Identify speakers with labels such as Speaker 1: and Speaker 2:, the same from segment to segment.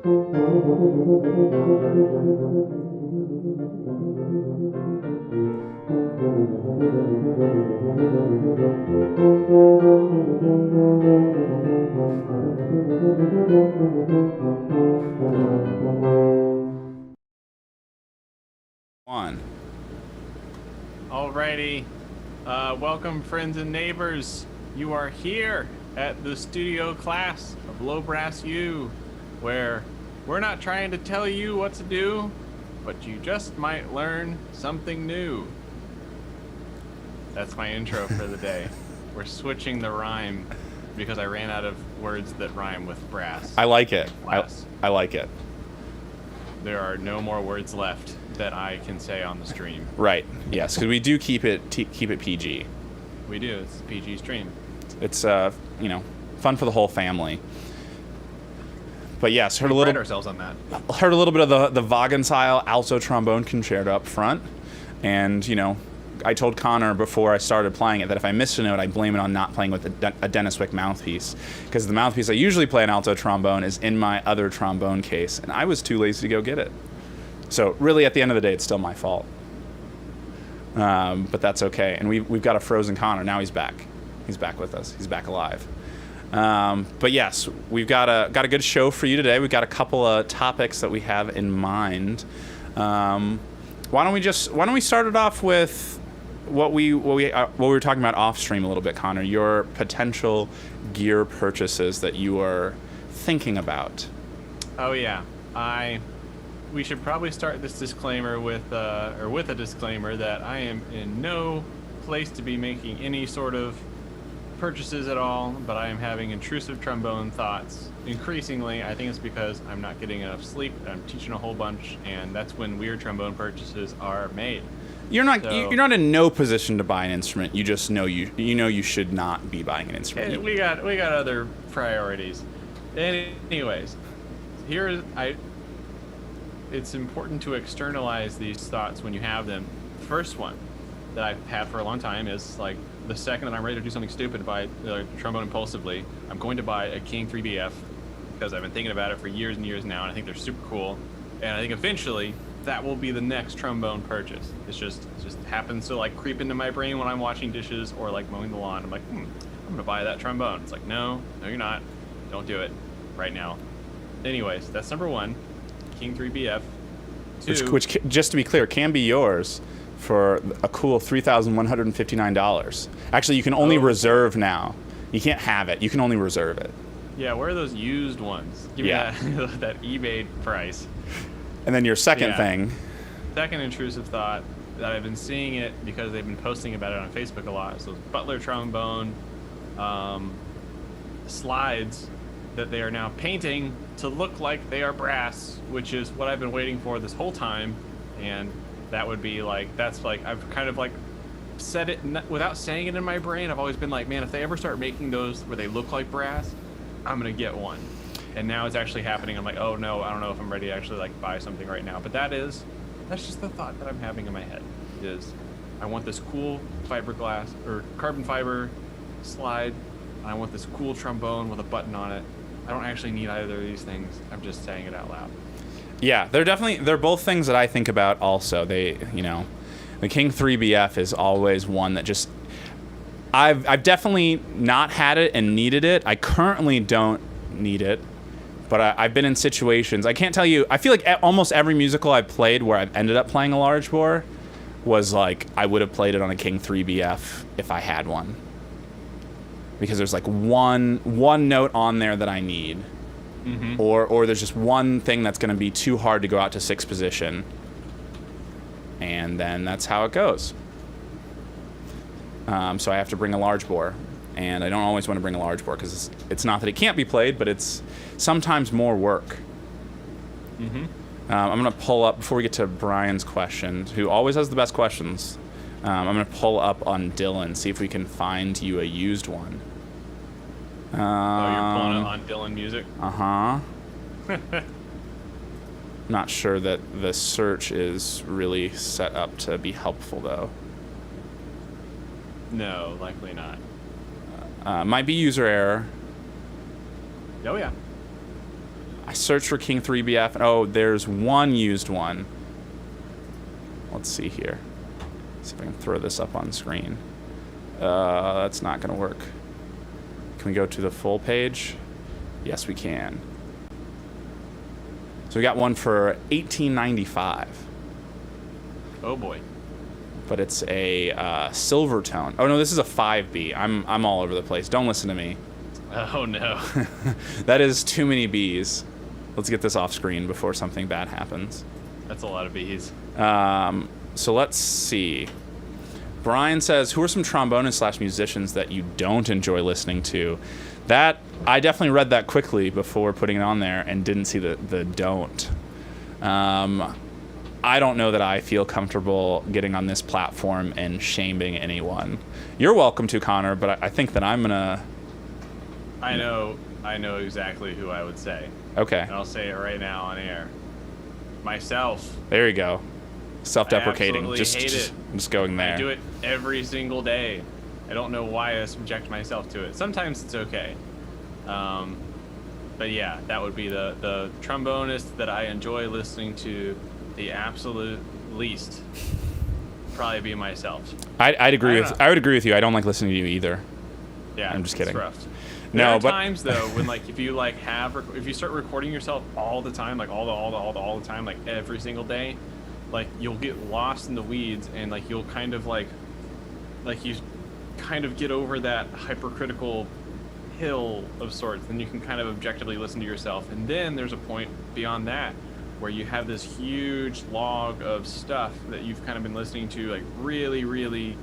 Speaker 1: One.
Speaker 2: Alrighty. Welcome, friends and neighbors. You are here at the studio class of Low Brass U, where we're not trying to tell you what to do, but you just might learn something new. That's my intro for the day. We're switching the rhyme because I ran out of words that rhyme with brass.
Speaker 1: I like it. I like it.
Speaker 2: There are no more words left that I can say on the stream.
Speaker 1: Right. Yes, because we do keep it PG.
Speaker 2: We do. It's a PG stream.
Speaker 1: It's fun for the whole family. But yes,
Speaker 2: We pride ourselves on that.
Speaker 1: Heard a little bit of the Wagenseil alto trombone concerto up front, and I told Connor before I started playing it that if I missed a note, I blame it on not playing with a Dennis Wick mouthpiece, because the mouthpiece I usually play an alto trombone is in my other trombone case, and I was too lazy to go get it. So really, at the end of the day, it's still my fault. But that's okay. And we've got a frozen Connor. Now he's back. He's back with us. He's back alive. But yes, we've got a good show for you today. We've got a couple of topics that we have in mind. Why don't we start it off with what we were talking about off stream a little bit, Connor? Your potential gear purchases that you are thinking about.
Speaker 2: Oh yeah, we should probably start this disclaimer with a disclaimer that I am in no place to be making any sort of purchases at all, but I am having intrusive trombone thoughts. Increasingly, I think it's because I'm not getting enough sleep, I'm teaching a whole bunch, and that's when weird trombone purchases are made.
Speaker 1: You're not in no position to buy an instrument. You just know you should not be buying an instrument.
Speaker 2: We got other priorities. Anyways, it's important to externalize these thoughts when you have them. The first one that I've had for a long time is like the second that I'm ready to do something stupid, buy trombone impulsively, I'm going to buy a King 3BF because I've been thinking about it for years and years now, and I think they're super cool. And I think eventually that will be the next trombone purchase. It just happens to like creep into my brain when I'm washing dishes or like mowing the lawn. I'm like, I'm gonna buy that trombone. It's like, no, you're not. Don't do it right now. Anyways, that's number one. King 3BF.
Speaker 1: Which, just to be clear, can be yours for a cool $3,159. Actually, you can only reserve now. You can't have it. You can only reserve it.
Speaker 2: Yeah, where are those used ones? Give me that eBay price.
Speaker 1: And then your second thing.
Speaker 2: Second intrusive thought that I've been seeing it because they've been posting about it on Facebook a lot. So Butler trombone slides that they are now painting to look like they are brass, which is what I've been waiting for this whole time. And that would be like, I've kind of like said it without saying it in my brain. I've always been like, man, if they ever start making those where they look like brass, I'm gonna get one. And now it's actually happening. I'm like, oh no, I don't know if I'm ready to actually like buy something right now. But that's just the thought that I'm having in my head, is I want this cool fiberglass or carbon fiber slide, and I want this cool trombone with a button on it. I don't actually need either of these things. I'm just saying it out loud.
Speaker 1: Yeah, they're both things that I think about also. The King 3BF is always one that just, I've definitely not had it and needed it. I currently don't need it, but I've been in situations. I can't tell you, I feel like almost every musical I've played where I've ended up playing a large bore was like, I would have played it on a King 3BF if I had one. Because there's like one note on there that I need. Mm-hmm. Or there's just one thing that's going to be too hard to go out to sixth position. And then that's how it goes. So I have to bring a large bore. And I don't always want to bring a large bore because it's not that it can't be played, but it's sometimes more work. Mm-hmm. I'm going to pull up, before we get to Brian's question, who always has the best questions, I'm going to pull up on Dylan, see if we can find you a used one.
Speaker 2: You're pulling it on Dylan Music?
Speaker 1: Uh-huh. Not sure that the search is really set up to be helpful, though.
Speaker 2: No, likely not.
Speaker 1: Might be user error.
Speaker 2: Oh, yeah.
Speaker 1: I searched for King 3BF. Oh, there's one used one. Let's see here. See if I can throw this up on screen. That's not going to work. Can we go to the full page? Yes, we can. So we got one for $18.95.
Speaker 2: Oh boy.
Speaker 1: But it's a silver tone. Oh no, this is a 5B. I'm all over the place. Don't listen to me.
Speaker 2: Oh no.
Speaker 1: That is too many B's. Let's get this off screen before something bad happens.
Speaker 2: That's a lot of B's.
Speaker 1: So let's see. Brian says, who are some trombonists / musicians that you don't enjoy listening to? That, I definitely read that quickly before putting it on there and didn't see the don't. I don't know that I feel comfortable getting on this platform and shaming anyone. You're welcome to, Connor, but I think that I'm gonna...
Speaker 2: I know exactly who I would say.
Speaker 1: Okay.
Speaker 2: And I'll say it right now on air. Myself.
Speaker 1: There you go. Self-deprecating.
Speaker 2: I absolutely hate it.
Speaker 1: Just going there.
Speaker 2: I do it every single day. I don't know why I subject myself to it. Sometimes it's okay. But yeah, that would be the trombonist that I enjoy listening to the absolute least. Probably be myself.
Speaker 1: I would agree with you. I don't like listening to you either.
Speaker 2: Yeah,
Speaker 1: I'm just kidding.
Speaker 2: It's rough.
Speaker 1: No,
Speaker 2: there are
Speaker 1: but
Speaker 2: times though when like if you start recording yourself all the time, like all the time, like every single day, like you'll get lost in the weeds and like you'll kind of like you kind of get over that hypercritical hill of sorts, and you can kind of objectively listen to yourself. And then there's a point beyond that where you have this huge log of stuff that you've kind of been listening to like really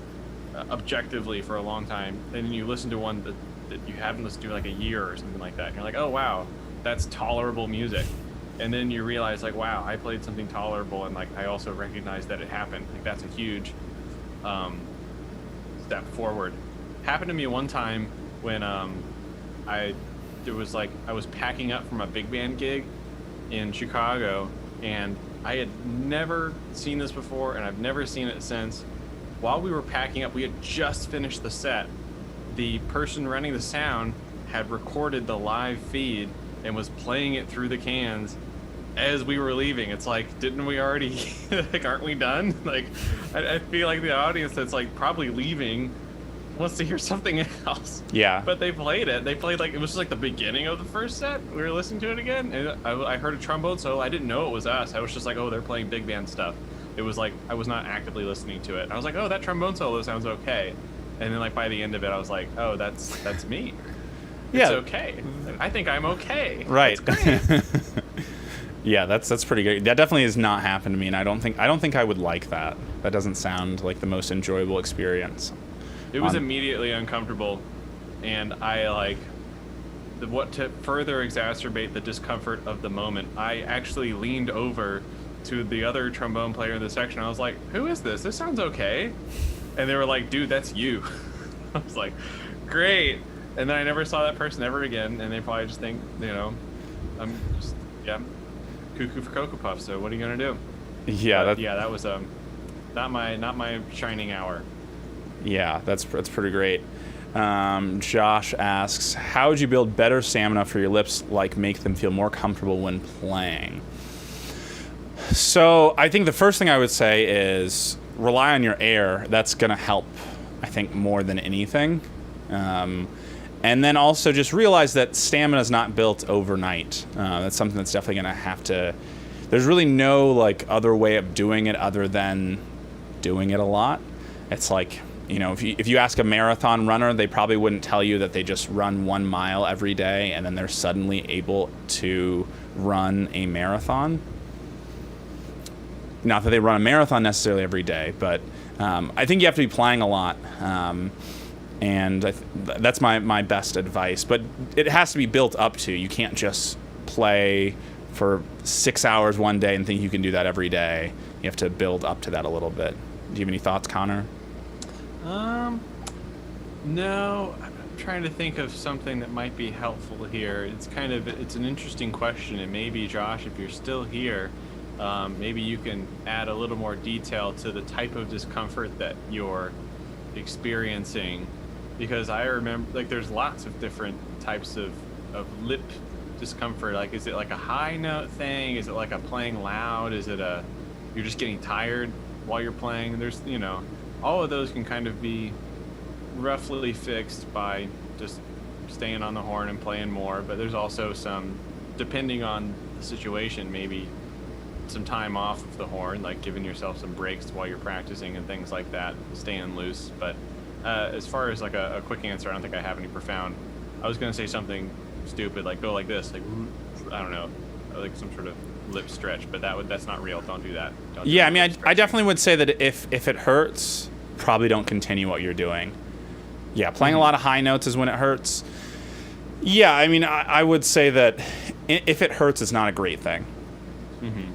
Speaker 2: objectively for a long time, and then you listen to one that you haven't listened to like a year or something like that, and you're like, oh wow, that's tolerable music. And then you realize like, wow, I played something tolerable, and like I also recognize that it happened. Like that's a huge step forward. Happened to me one time when I was packing up from a big band gig in Chicago, and I had never seen this before, and I've never seen it since. While we were packing up, we had just finished the set. The person running the sound had recorded the live feed and was playing it through the cans as we were leaving. It's like, didn't we already, like, aren't we done? Like, I feel like the audience that's like probably leaving wants to hear something else.
Speaker 1: Yeah.
Speaker 2: But they played it. They played like, it was just like the beginning of the first set. We were listening to it again, and I heard a trombone solo. I didn't know it was us. I was just like, oh, they're playing big band stuff. It was like, I was not actively listening to it. I was like, oh, that trombone solo sounds okay. And then like by the end of it, I was like, oh, that's me.
Speaker 1: Yeah.
Speaker 2: It's okay. I think I'm okay.
Speaker 1: Right.
Speaker 2: That's great.
Speaker 1: Yeah, that's pretty good. That definitely has not happened to me, and I don't think I would like that. That doesn't sound like the most enjoyable experience.
Speaker 2: It was immediately uncomfortable, and I like to further exacerbate the discomfort of the moment, I actually leaned over to the other trombone player in the section. I was like, who is this? This sounds okay. And they were like, dude, that's you. I was like, great. And then I never saw that person ever again, and they probably just think, you know, I'm just, yeah, cuckoo for Cocoa Puff, so what are you gonna do?
Speaker 1: Yeah,
Speaker 2: that was not my shining hour.
Speaker 1: Yeah, that's pretty great. Josh asks, how would you build better stamina for your lips, like make them feel more comfortable when playing? So I think the first thing I would say is rely on your air. That's going to help, I think, more than anything. And then also just realize that stamina is not built overnight. That's something that's definitely going to have to... There's really no like other way of doing it other than doing it a lot. It's like, you know, if you ask a marathon runner, they probably wouldn't tell you that they just run 1 mile every day and then they're suddenly able to run a marathon. Not that they run a marathon necessarily every day, but I think you have to be playing a lot. And that's my best advice. But it has to be built up to. You can't just play for 6 hours one day and think you can do that every day. You have to build up to that a little bit. Do you have any thoughts, Connor?
Speaker 2: No. I'm trying to think of something that might be helpful here. It's an interesting question, and maybe, Josh, if you're still here, maybe you can add a little more detail to the type of discomfort that you're experiencing, because I remember like there's lots of different types of lip discomfort? Like, is it like a high note thing? Is it like a playing loud? Is it a you're just getting tired while you're playing? There's, all of those can kind of be roughly fixed by just staying on the horn and playing more. But there's also some, depending on the situation, maybe some time off of the horn, like giving yourself some breaks while you're practicing and things like that, staying loose. But as far as like a quick answer, I don't think I have any profound. I was going to say something stupid, like go like this, like, I don't know, like some sort of lip stretch, but that's not real. Don't do that. Don't do
Speaker 1: I mean, I definitely would say that if it hurts, probably don't continue what you're doing. Yeah, playing a lot of high notes is when it hurts. Yeah, I mean, I would say that if it hurts, it's not a great thing. Mm-hmm.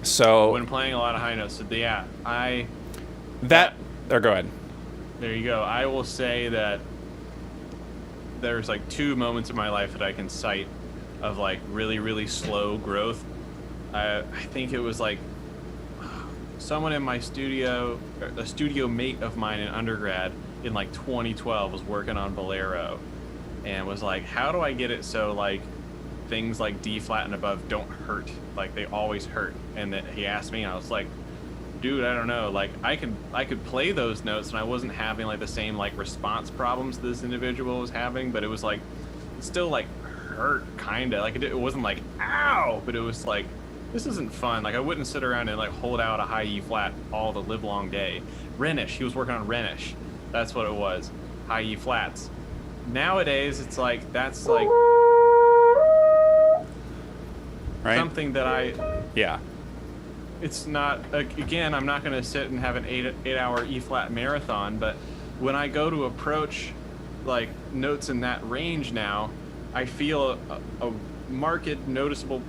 Speaker 1: So
Speaker 2: when playing a lot of high notes, or
Speaker 1: go ahead.
Speaker 2: There you go. I will say that there's like 2 moments in my life that I can cite of like really, really slow growth. I think it was like someone in my studio, a studio mate of mine in undergrad in like 2012 was working on Bolero and was like, how do I get it so like things like D flat and above don't hurt? Like they always hurt. And that he asked me and I was like, dude, I don't know. Like I could play those notes and I wasn't having like the same like response problems this individual was having, but it was like, it still like hurt kinda. Like it wasn't like, ow, but it was like, this isn't fun. Like I wouldn't sit around and like hold out a high E flat all the live long day. Rhenish, he was working on Rhenish. That's what it was. High E flats. Nowadays it's like that's like
Speaker 1: right?
Speaker 2: Something that
Speaker 1: yeah.
Speaker 2: It's not, again, I'm not going to sit and have an 8-hour E flat marathon, but when I go to approach like notes in that range now, I feel a marked noticeable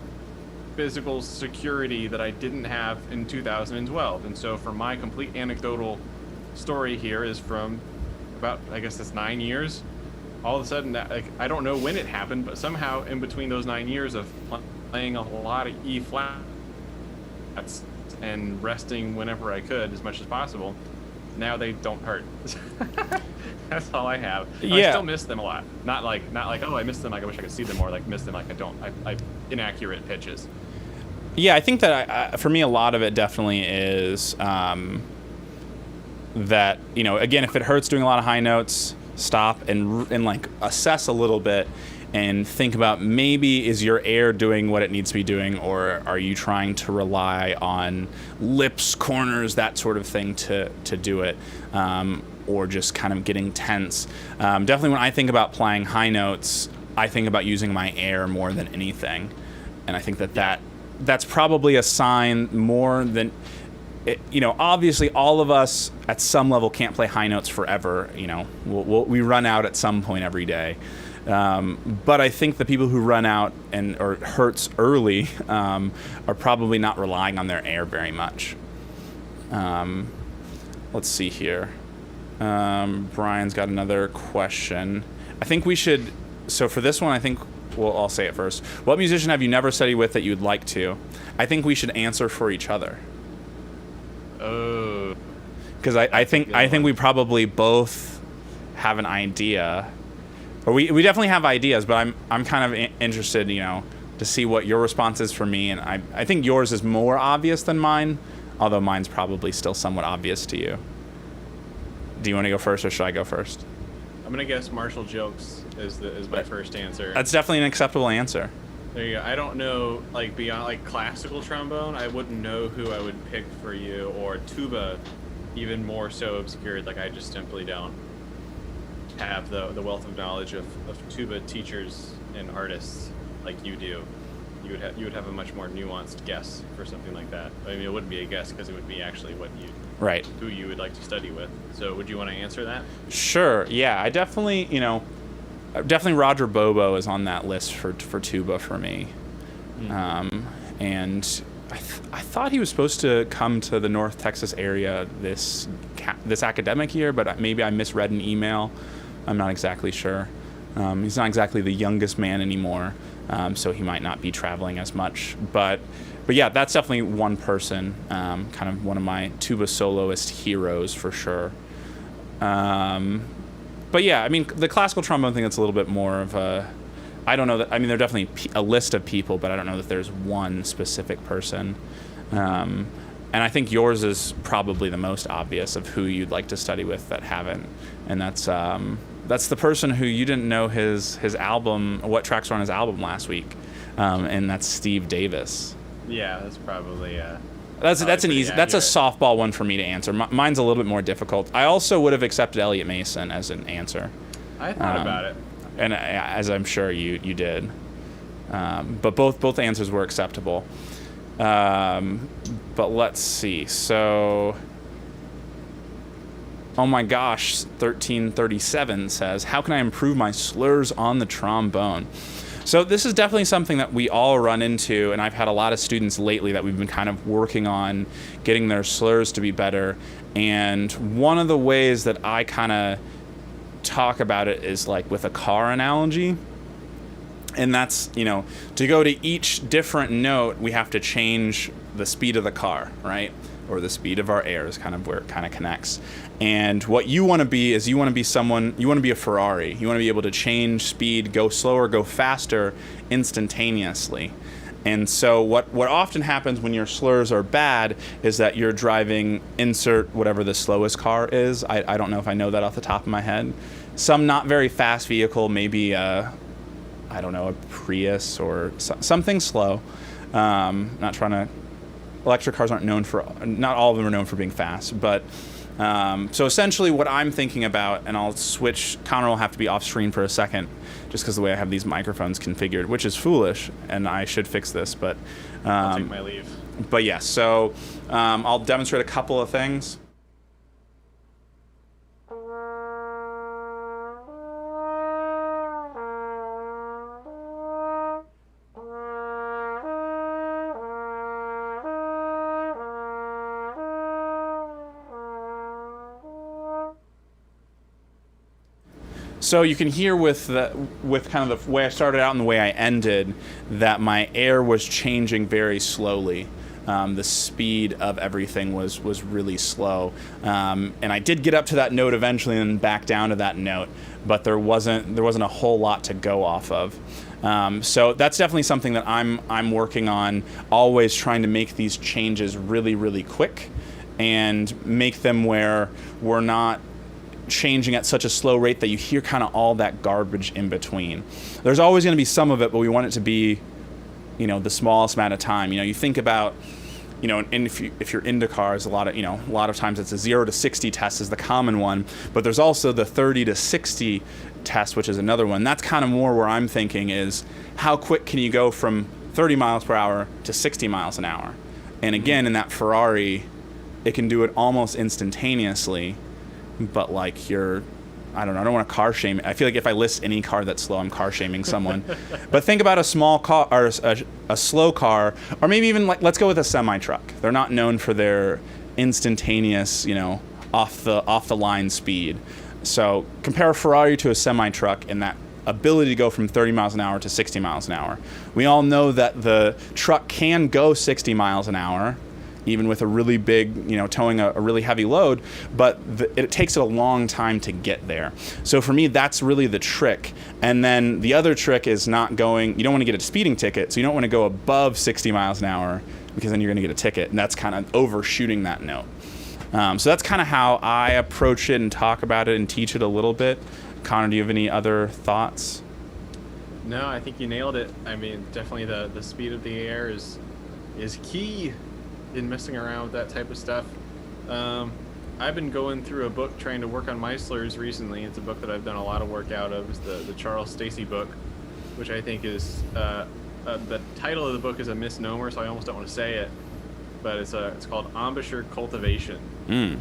Speaker 2: physical security that I didn't have in 2012. And so for my complete anecdotal story here is from about, I guess that's 9 years. All of a sudden, I don't know when it happened, but somehow in between those 9 years of playing a lot of E flat and resting whenever I could as much as possible, now they don't hurt. That's all I have. I still miss them a lot. Not like oh, I miss them, like I wish I could see them more. Like miss them, like I inaccurate pitches.
Speaker 1: Yeah, I think that for me a lot of it definitely is that, again, if it hurts doing a lot of high notes, stop and like assess a little bit and think about, maybe is your air doing what it needs to be doing, or are you trying to rely on lips, corners, that sort of thing to do it, or just kind of getting tense. Definitely when I think about playing high notes, I think about using my air more than anything, and I think that's probably a sign more than... obviously all of us at some level can't play high notes forever. We run out at some point every day. But I think the people who run out or hurts early are probably not relying on their air very much. Let's see here. Brian's got another question. I think we should... So for this one, I'll say it first. What musician have you never studied with that you'd like to? I think we should answer for each other.
Speaker 2: Oh.
Speaker 1: Because I think we probably both have an idea. Or we definitely have ideas, but I'm kind of interested, to see what your response is for me. And I think yours is more obvious than mine, although mine's probably still somewhat obvious to you. Do you want to go first, or should I go first?
Speaker 2: I'm gonna guess Marshall Jokes is my first answer.
Speaker 1: That's definitely an acceptable answer.
Speaker 2: There you go. I don't know, like beyond like classical trombone, I wouldn't know who I would pick for you, or tuba, even more so obscured. Like I just simply don't have the wealth of knowledge of tuba teachers and artists like you do. You would have a much more nuanced guess for something like that. I mean, it wouldn't be a guess because it would be actually who you would like to study with. So would you want to answer that?
Speaker 1: Sure. Yeah, I definitely, definitely Roger Bobo is on that list for tuba for me. And I thought he was supposed to come to the North Texas area this academic year, but maybe I misread an email. I'm not exactly sure. He's not exactly the youngest man anymore, so he might not be traveling as much. But yeah, that's definitely one person, kind of one of my tuba soloist heroes for sure. But yeah, I mean, the classical trombone thing, that's a little bit more of I don't know that. I mean, there are definitely a list of people, but I don't know that there's one specific person. And I think yours is probably the most obvious of who you'd like to study with that haven't, and that's the person who you didn't know his album, what tracks were on his album last week, and that's Steve Davis.
Speaker 2: Yeah, that's probably.
Speaker 1: That's an easy. Accurate. That's a softball one for me to answer. Mine's a little bit more difficult. I also would have accepted Elliot Mason as an answer.
Speaker 2: I thought about it,
Speaker 1: and as I'm sure you did, but both answers were acceptable. But let's see. So, oh my gosh, 1337 says, how can I improve my slurs on the trombone? So this is definitely something that we all run into, and I've had a lot of students lately that we've been kind of working on getting their slurs to be better. And one of the ways that I kind of talk about it is like with a car analogy. And that's, to go to each different note, we have to change the speed of the car, right? Or the speed of our air is kind of where it kind of connects. And what you want to be is you want to be a Ferrari. You want to be able to change speed, go slower, go faster instantaneously. And so what often happens when your slurs are bad is that you're driving, insert whatever the slowest car is. I don't know if I know that off the top of my head. Some not very fast vehicle, maybe I don't know, a Prius or something slow. Not trying to. Electric cars aren't known for. Not all of them are known for being fast, but so essentially, what I'm thinking about, and I'll switch. Connor will have to be off screen for a second, just because the way I have these microphones configured, which is foolish, and I should fix this. But
Speaker 2: I'll take my leave.
Speaker 1: But yes, so I'll demonstrate a couple of things. So you can hear with kind of the way I started out and the way I ended that my air was changing very slowly. The speed of everything was really slow, and I did get up to that note eventually and then back down to that note, but there wasn't a whole lot to go off of. So that's definitely something that I'm working on, always trying to make these changes really, really quick and make them where we're not changing at such a slow rate that you hear kind of all that garbage in between. There's always going to be some of it, but we want it to be, the smallest amount of time. You think about, and if you're into cars, a lot of times it's a 0 to 60 test is the common one, but there's also the 30 to 60 test, which is another one. That's kind of more where I'm thinking is how quick can you go from 30 miles per hour to 60 miles an hour? And again, in that Ferrari, it can do it almost instantaneously. But like I don't want to car shame. I feel like if I list any car that's slow, I'm car shaming someone. But think about a small car or a slow car, or maybe even let's go with a semi truck. They're not known for their instantaneous, off the line speed. So compare a Ferrari to a semi truck and that ability to go from 30 miles an hour to 60 miles an hour. We all know that the truck can go 60 miles an hour, even with a really big, towing a really heavy load, but it takes it a long time to get there. So for me, that's really the trick. And then the other trick is you don't want to get a speeding ticket, so you don't want to go above 60 miles an hour because then you're going to get a ticket, and that's kind of overshooting that note. So that's kind of how I approach it and talk about it and teach it a little bit. Connor, do you have any other thoughts?
Speaker 2: No, I think you nailed it. I mean, definitely the speed of the air is key in messing around with that type of stuff. I've been going through a book trying to work on my slurs recently. It's a book that I've done a lot of work out of. It's the Charles Stacy book, which I think is the title of the book is a misnomer, so I almost don't want to say it. But it's called Embouchure Cultivation, and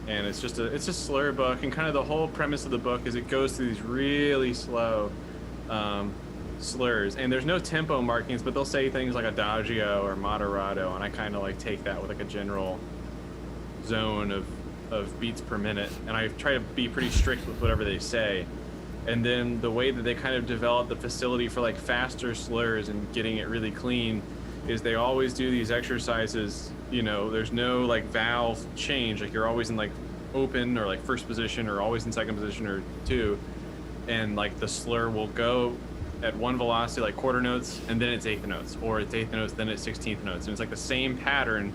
Speaker 2: it's just a slur book. And kind of the whole premise of the book is it goes through these really slow slurs, and there's no tempo markings, but they'll say things like adagio or moderato, and I kind of take that with a general zone of beats per minute, and I try to be pretty strict with whatever they say. And then the way that they kind of develop the facility for faster slurs and getting it really clean is they always do these exercises. There's no valve change, you're always in open or first position or always in second position or two, and the slur will go at one velocity, like quarter notes, and then it's eighth notes, or it's eighth notes, then it's 16th notes, and it's like the same pattern,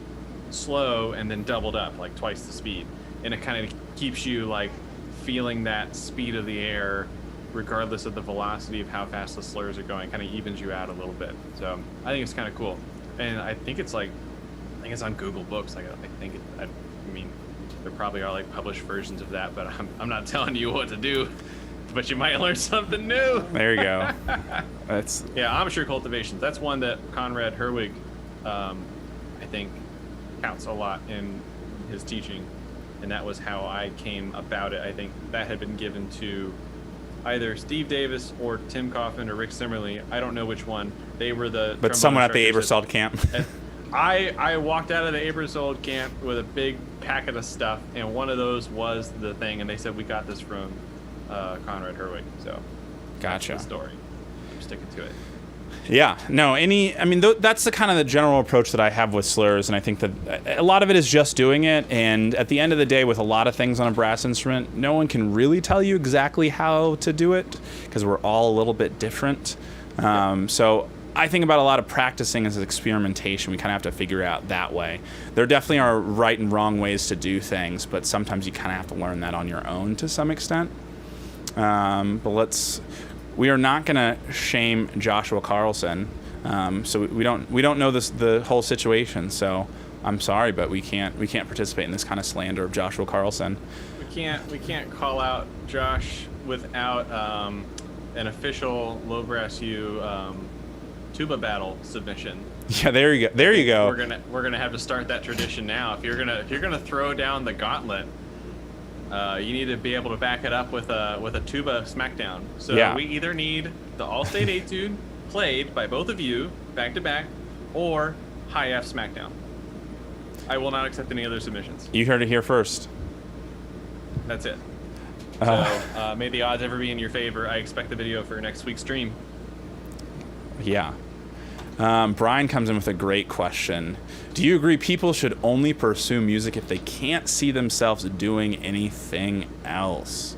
Speaker 2: slow and then doubled up, like twice the speed, and it kind of keeps you like feeling that speed of the air, regardless of the velocity of how fast the slurs are going. Kind of evens you out a little bit. So I think it's kind of cool, and I think it's on Google Books. Like I mean, there probably are like published versions of that, but I'm not telling you what to do. But you might learn something new.
Speaker 1: There you go. That's
Speaker 2: amateur cultivations. That's one that Conrad Herwig, I think, counts a lot in his teaching, and that was how I came about it. I think that had been given to either Steve Davis or Tim Kaufman or Rick Simmerly. I don't know which one. They were the.
Speaker 1: But someone at the Abersold camp.
Speaker 2: I walked out of the Abersold camp with a big packet of stuff, and one of those was the thing, and they said, we got this from Conrad Herwig. So
Speaker 1: gotcha.
Speaker 2: That's the story. I'm sticking to it.
Speaker 1: Yeah, no, that's the kind of the general approach that I have with slurs, and I think that a lot of it is just doing it, and at the end of the day, with a lot of things on a brass instrument, no one can really tell you exactly how to do it, because we're all a little bit different. So I think about a lot of practicing as experimentation. We kind of have to figure out that way. There definitely are right and wrong ways to do things, but sometimes you kind of have to learn that on your own to some extent. But we are not going to shame Joshua Carlson. So we don't know the whole situation. So I'm sorry, but we can't participate in this kind of slander of Joshua Carlson.
Speaker 2: We can't call out Josh without an official Low Brass U tuba battle submission.
Speaker 1: Yeah, there you go.
Speaker 2: We're gonna have to start that tradition now. If you're gonna throw down the gauntlet, you need to be able to back it up with a tuba smackdown. So
Speaker 1: yeah.
Speaker 2: We either need the All-State Etude played by both of you back to back, or high F smackdown. I will not accept any other submissions.
Speaker 1: You heard it here first.
Speaker 2: That's it. So may the odds ever be in your favor. I expect the video for next week's stream.
Speaker 1: Yeah. Brian comes in with a great question. Do you agree people should only pursue music if they can't see themselves doing anything else?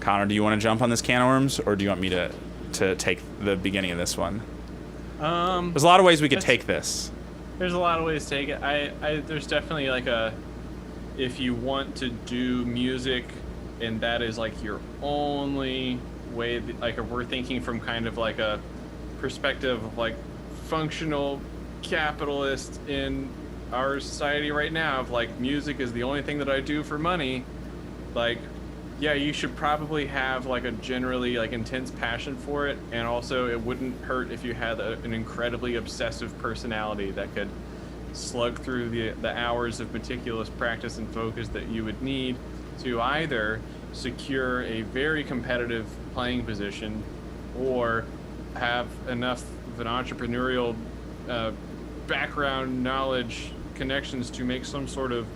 Speaker 1: Connor, do you want to jump on this can of worms, or do you want me to take the beginning of this one? There's a lot of ways we could take this.
Speaker 2: There's a lot of ways to take it. There's definitely like if you want to do music and that is like your only way, like if we're thinking from kind of like a perspective of like functional capitalist in our society right now, of like music is the only thing that I do for money, like yeah, you should probably have like a generally like intense passion for it, and also it wouldn't hurt if you had an incredibly obsessive personality that could slug through the hours of meticulous practice and focus that you would need to either secure a very competitive playing position or have enough of an entrepreneurial background, knowledge, connections to make some sort of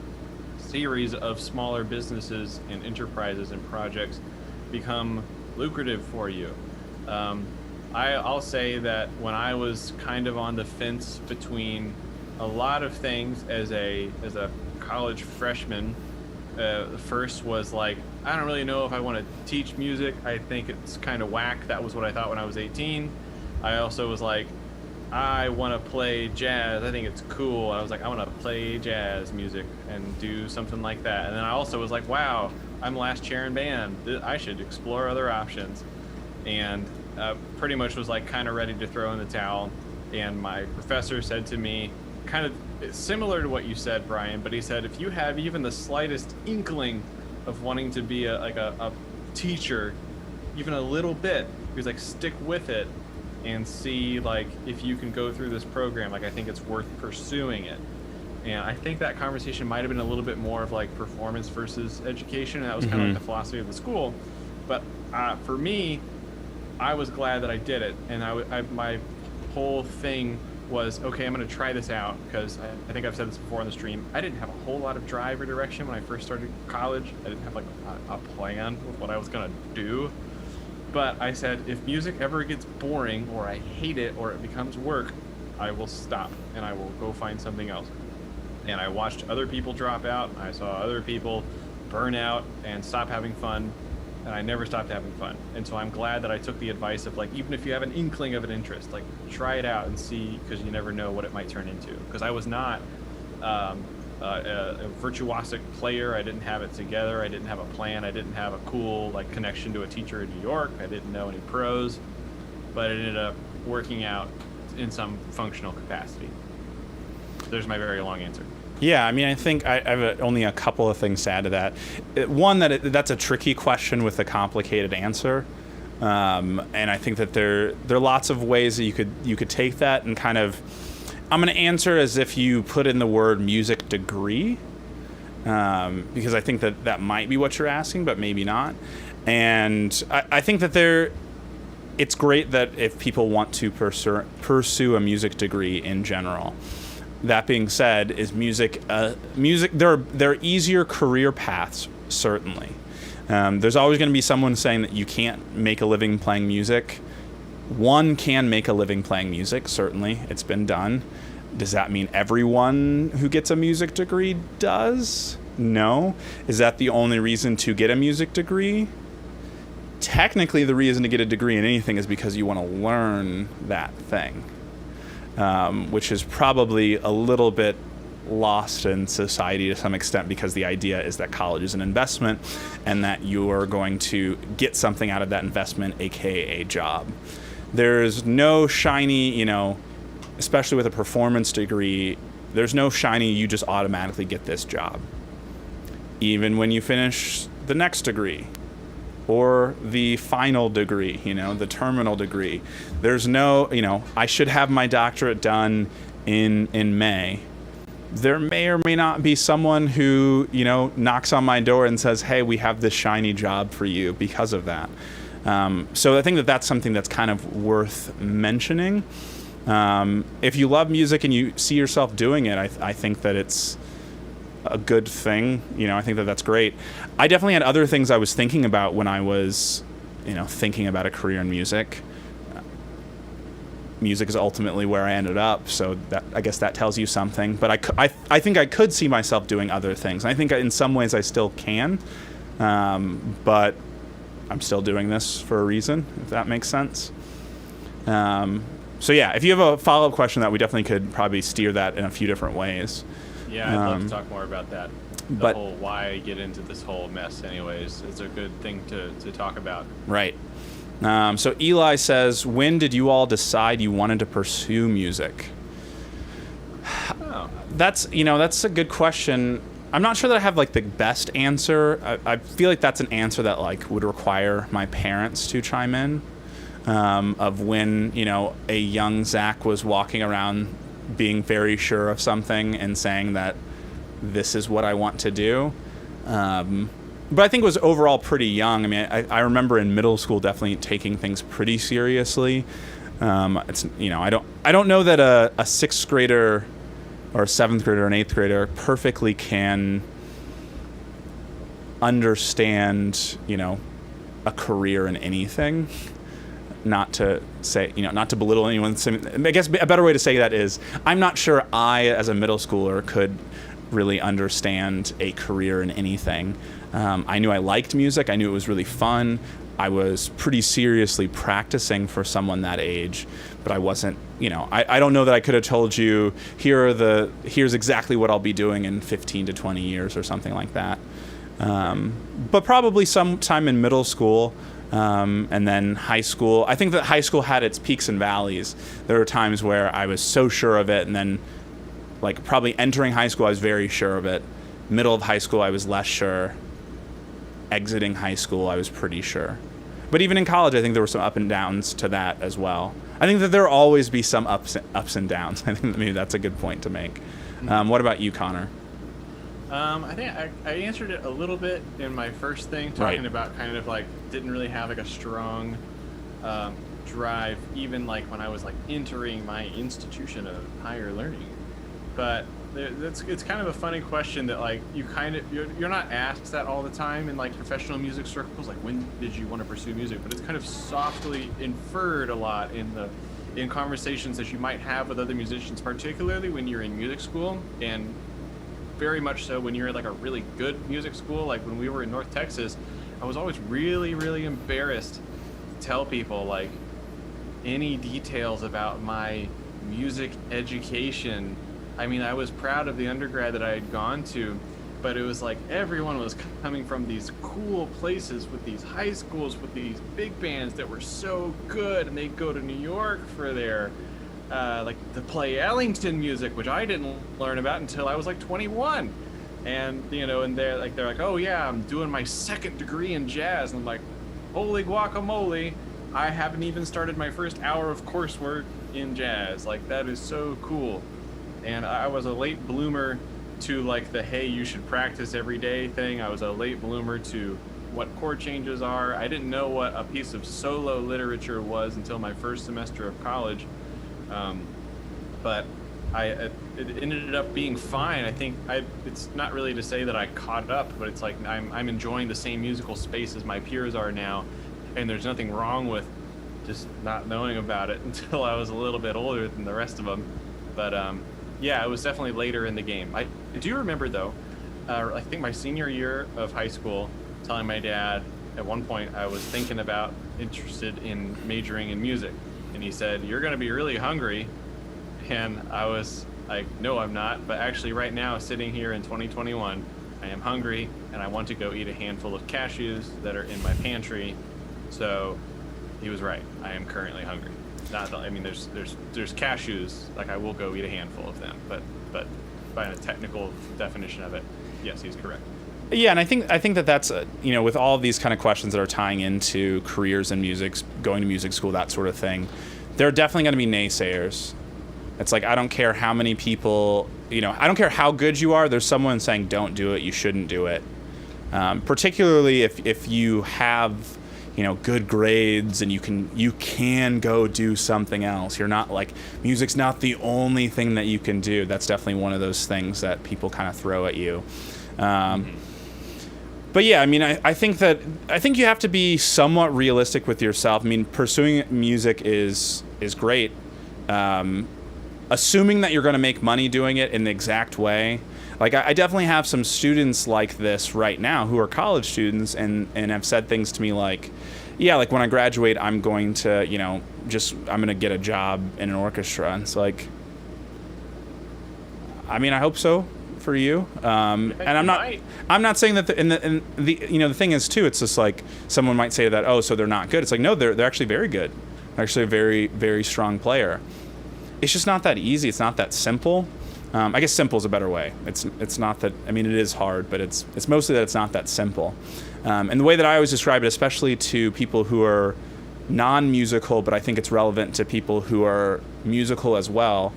Speaker 2: series of smaller businesses and enterprises and projects become lucrative for you. I'll say that when I was kind of on the fence between a lot of things as a college freshman, the first was like, I don't really know if I want to teach music. I think it's kind of whack. That was what I thought when I was 18. I also was like, I want to play jazz. I think it's cool. I was like, I want to play jazz music and do something like that. And then I also was like, wow, I'm last chair in band. I should explore other options. And pretty much was like kind of ready to throw in the towel. And my professor said to me, kind of similar to what you said, Brian, but he said, if you have even the slightest inkling of wanting to be a teacher, even a little bit, he was like, stick with it and see like if you can go through this program. Like I think it's worth pursuing it. And I think that conversation might have been a little bit more of like performance versus education, and that was kind of like the philosophy of the school. But for me, I was glad that I did it, and my whole thing was, okay, I'm going to try this out, because I think I've said this before on the stream. I didn't have a whole lot of drive or direction when I first started college. I didn't have like a plan with what I was going to do. But I said, if music ever gets boring, or I hate it, or it becomes work, I will stop and I will go find something else. And I watched other people drop out. I saw other people burn out and stop having fun. and I never stopped having fun. And so I'm glad that I took the advice of like, even if you have an inkling of an interest, like try it out and see, because you never know what it might turn into. Because I was not a virtuosic player. I didn't have it together. I didn't have a plan. I didn't have a cool like connection to a teacher in New York. I didn't know any pros, but it ended up working out in some functional capacity. There's my very long answer.
Speaker 1: Yeah, I mean, I think I have only a couple of things to add to that. One, that's a tricky question with a complicated answer, and I think that there are lots of ways that you could take that and kind of. I'm going to answer as if you put in the word music degree, because I think that might be what you're asking, but maybe not. And I think that it's great that if people want to pursue a music degree in general. That being said, is music there are easier career paths, certainly. There's always going to be someone saying that you can't make a living playing music. One can make a living playing music, certainly. It's been done. Does that mean everyone who gets a music degree does? No. Is that the only reason to get a music degree? Technically, the reason to get a degree in anything is because you want to learn that thing. Which is probably a little bit lost in society to some extent, because the idea is that college is an investment and that you are going to get something out of that investment, aka a job. There's no shiny, especially with a performance degree, there's no shiny, you just automatically get this job. Even when you finish the next degree, or the final degree, the terminal degree. There's no, I should have my doctorate done in May. There may or may not be someone who, knocks on my door and says, hey, we have this shiny job for you because of that. So I think that that's something that's kind of worth mentioning. If you love music and you see yourself doing it, I think that it's a good thing. I think that that's great. I definitely had other things I was thinking about when I was, thinking about a career in music. Music is ultimately where I ended up, so that, I guess that tells you something. But I think I could see myself doing other things. And I think in some ways I still can, but I'm still doing this for a reason, if that makes sense. So yeah, if you have a follow-up question, that we definitely could probably steer that in a few different ways.
Speaker 2: Yeah, I'd love to talk more about that. The whole why get into this whole mess anyways is a good thing to talk about. Right.
Speaker 1: So Eli says, when did you all decide you wanted to pursue music?
Speaker 2: Oh.
Speaker 1: That's a good question. I'm not sure that I have like the best answer. I feel like that's an answer that like would require my parents to chime in, of when, a young Zach was walking around being very sure of something and saying that this is what I want to do. But I think it was overall pretty young. I mean, I remember in middle school definitely taking things pretty seriously. It's I don't know that a sixth grader or a seventh grader or an eighth grader perfectly can understand, a career in anything. Not to say, not to belittle anyone. I guess a better way to say that is, I'm not sure I, as a middle schooler, could really understand a career in anything. I knew I liked music. I knew it was really fun. I was pretty seriously practicing for someone that age, but I wasn't, I don't know that I could have told you, here's exactly what I'll be doing in 15 to 20 years or something like that. But probably sometime in middle school, and then high school. I think that high school had its peaks and valleys. There were times where I was so sure of it, and then like probably entering high school I was very sure of it. Middle of high school I was less sure. Exiting high school I was pretty sure. But even in college I think there were some up and downs to that as well. I think that there will always be some ups and downs. I think that maybe that's a good point to make. What about you, Connor?
Speaker 2: I think I answered it a little bit in my first thing, talking about kind of like didn't really have like a strong drive, even like when I was like entering my institution of higher learning. But it's kind of a funny question that like you're not asked that all the time in like professional music circles, like when did you want to pursue music? But it's kind of softly inferred a lot in conversations that you might have with other musicians, particularly when you're in music school, and very much so when you're at like a really good music school. Like when we were in North Texas, I was always really, really embarrassed to tell people like any details about my music education. I mean, I was proud of the undergrad that I had gone to, but it was like everyone was coming from these cool places with these high schools with these big bands that were so good, and they'd go to New York for their like to play Ellington music, which I didn't learn about until I was like 21. And you know, and they're like, oh yeah, I'm doing my second degree in jazz, and I'm like, holy guacamole, I haven't even started my first hour of coursework in jazz. Like, that is so cool. And I was a late bloomer to like the hey, you should practice every day thing. I was a late bloomer to what chord changes are. I didn't know what a piece of solo literature was until my first semester of college. But it ended up being fine. I think it's not really to say that I caught up, but it's like I'm enjoying the same musical space as my peers are now, and there's nothing wrong with just not knowing about it until I was a little bit older than the rest of them. But yeah, it was definitely later in the game. I do remember though, I think my senior year of high school, telling my dad at one point I was thinking about interested in majoring in music, and he said, "You're going to be really hungry." And I was like, no, I'm not. But actually right now, sitting here in 2021, I am hungry and I want to go eat a handful of cashews that are in my pantry. So he was right. I am currently hungry. I mean, there's cashews. Like, I will go eat a handful of them. But by a technical definition of it, yes, he's correct.
Speaker 1: Yeah, and I think that's you know, with all of these kind of questions that are tying into careers in music, going to music school, that sort of thing, there are definitely going to be naysayers. It's like, I don't care how many people, you know, I don't care how good you are. There's someone saying, don't do it. You shouldn't do it. Particularly if you have, you know, good grades and you can go do something else. You're not like, music's not the only thing that you can do. That's definitely one of those things that people kind of throw at you. But yeah, I mean, I think you have to be somewhat realistic with yourself. I mean, pursuing music is great. Assuming that you're going to make money doing it in the exact way. Like, I definitely have some students like this right now who are college students and have said things to me like, yeah, like when I graduate, I'm going to, you know, I'm going to get a job in an orchestra. And it's like, I mean, I hope so for you. And I'm not saying that the you know, the thing is too, it's just like someone might say that, oh, so they're not good. It's like, no, they're actually very good. They're actually a very, very strong player. It's just not that easy. It's not that simple. I guess simple is a better way. It's not that. I mean, it is hard, but it's mostly that it's not that simple. And the way that I always describe it, especially to people who are non-musical, but I think it's relevant to people who are musical as well.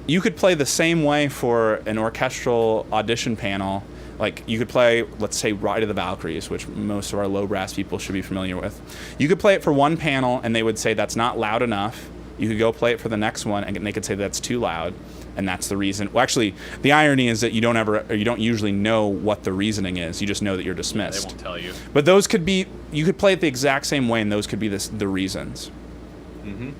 Speaker 1: You could play the same way for an orchestral audition panel. Like, you could play, let's say, Ride of the Valkyries, which most of our low brass people should be familiar with. You could play it for one panel, and they would say that's not loud enough. You could go play it for the next one, and they could say that's too loud, and that's the reason. Well, actually, the irony is that you don't usually know what the reasoning is. You just know that you're dismissed.
Speaker 2: Yeah, they won't tell you.
Speaker 1: But those could be, you could play it the exact same way, and those could be the reasons.
Speaker 2: Mm-hmm.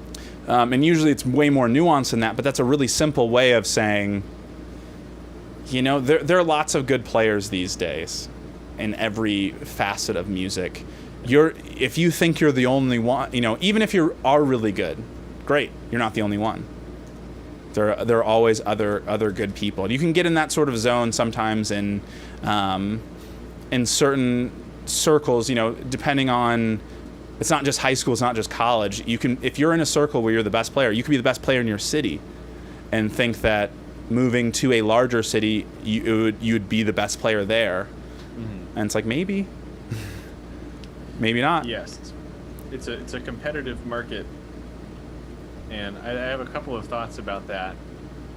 Speaker 1: And usually it's way more nuanced than that, but that's a really simple way of saying, you know, there are lots of good players these days in every facet of music. If you think you're the only one, you know, even if you are really good, great, you're not the only one. There are always other good people. You can get in that sort of zone sometimes in certain circles, you know, depending on, it's not just high school, it's not just college. You can, if you're in a circle where you're the best player, you could be the best player in your city and think that moving to a larger city, you'd be the best player there. Mm-hmm. And it's like, maybe not.
Speaker 2: Yes, it's a competitive market. And I have a couple of thoughts about that.